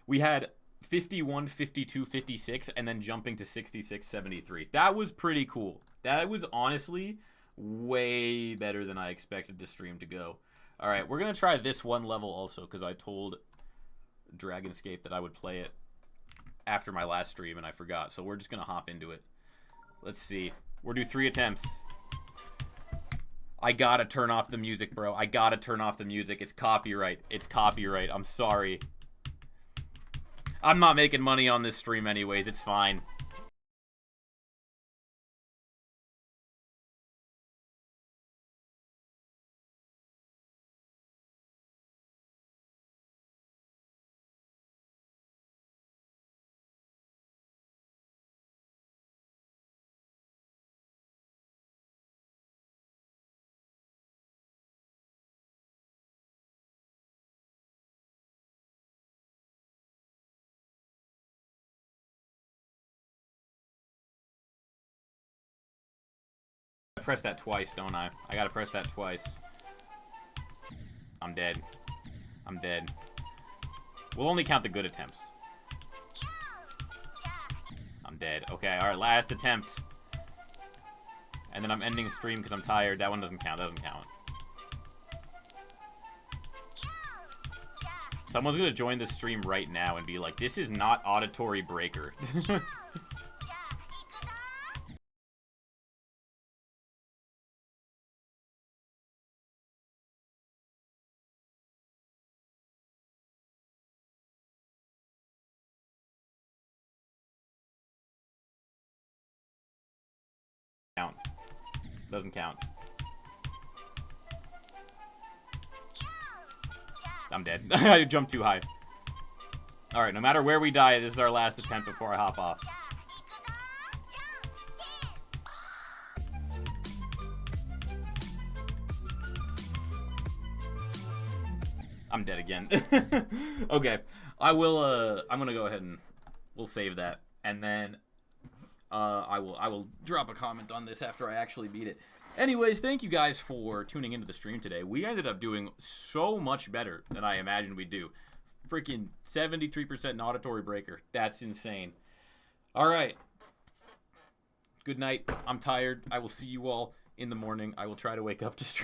We had 51, 52, 56, and then jumping to 66, 73. That was pretty cool. That was honestly way better than I expected the stream to go. All right, we're going to try this one level also because I told Dragonscape that I would play it after my last stream, and I forgot. So we're just going to hop into it. Let's see. We'll do 3 attempts. I gotta turn off the music, bro. I gotta turn off the music. It's copyright. It's copyright. I'm sorry. I'm not making money on this stream anyways. It's fine. I press that twice, don't I? I gotta press that twice. I'm dead. I'm dead. We'll only count the good attempts. I'm dead. Okay, alright, last attempt. And then I'm ending the stream because I'm tired. That one doesn't count. That doesn't count. Someone's gonna join the stream right now and be like, this is not Auditory Breaker. Count. Doesn't count. I'm dead. I jumped too high. Alright, no matter where we die, this is our last attempt before I hop off. I'm dead again. Okay. I will, I'm gonna go ahead and we'll save that. And then I will drop a comment on this after I actually beat it. Anyways, thank you guys for tuning into the stream today. We ended up doing so much better than I imagined we'd do. Freaking 73% Auditory Breaker. That's insane. All right. Good night. I'm tired. I will see you all in the morning. I will try to wake up to stream.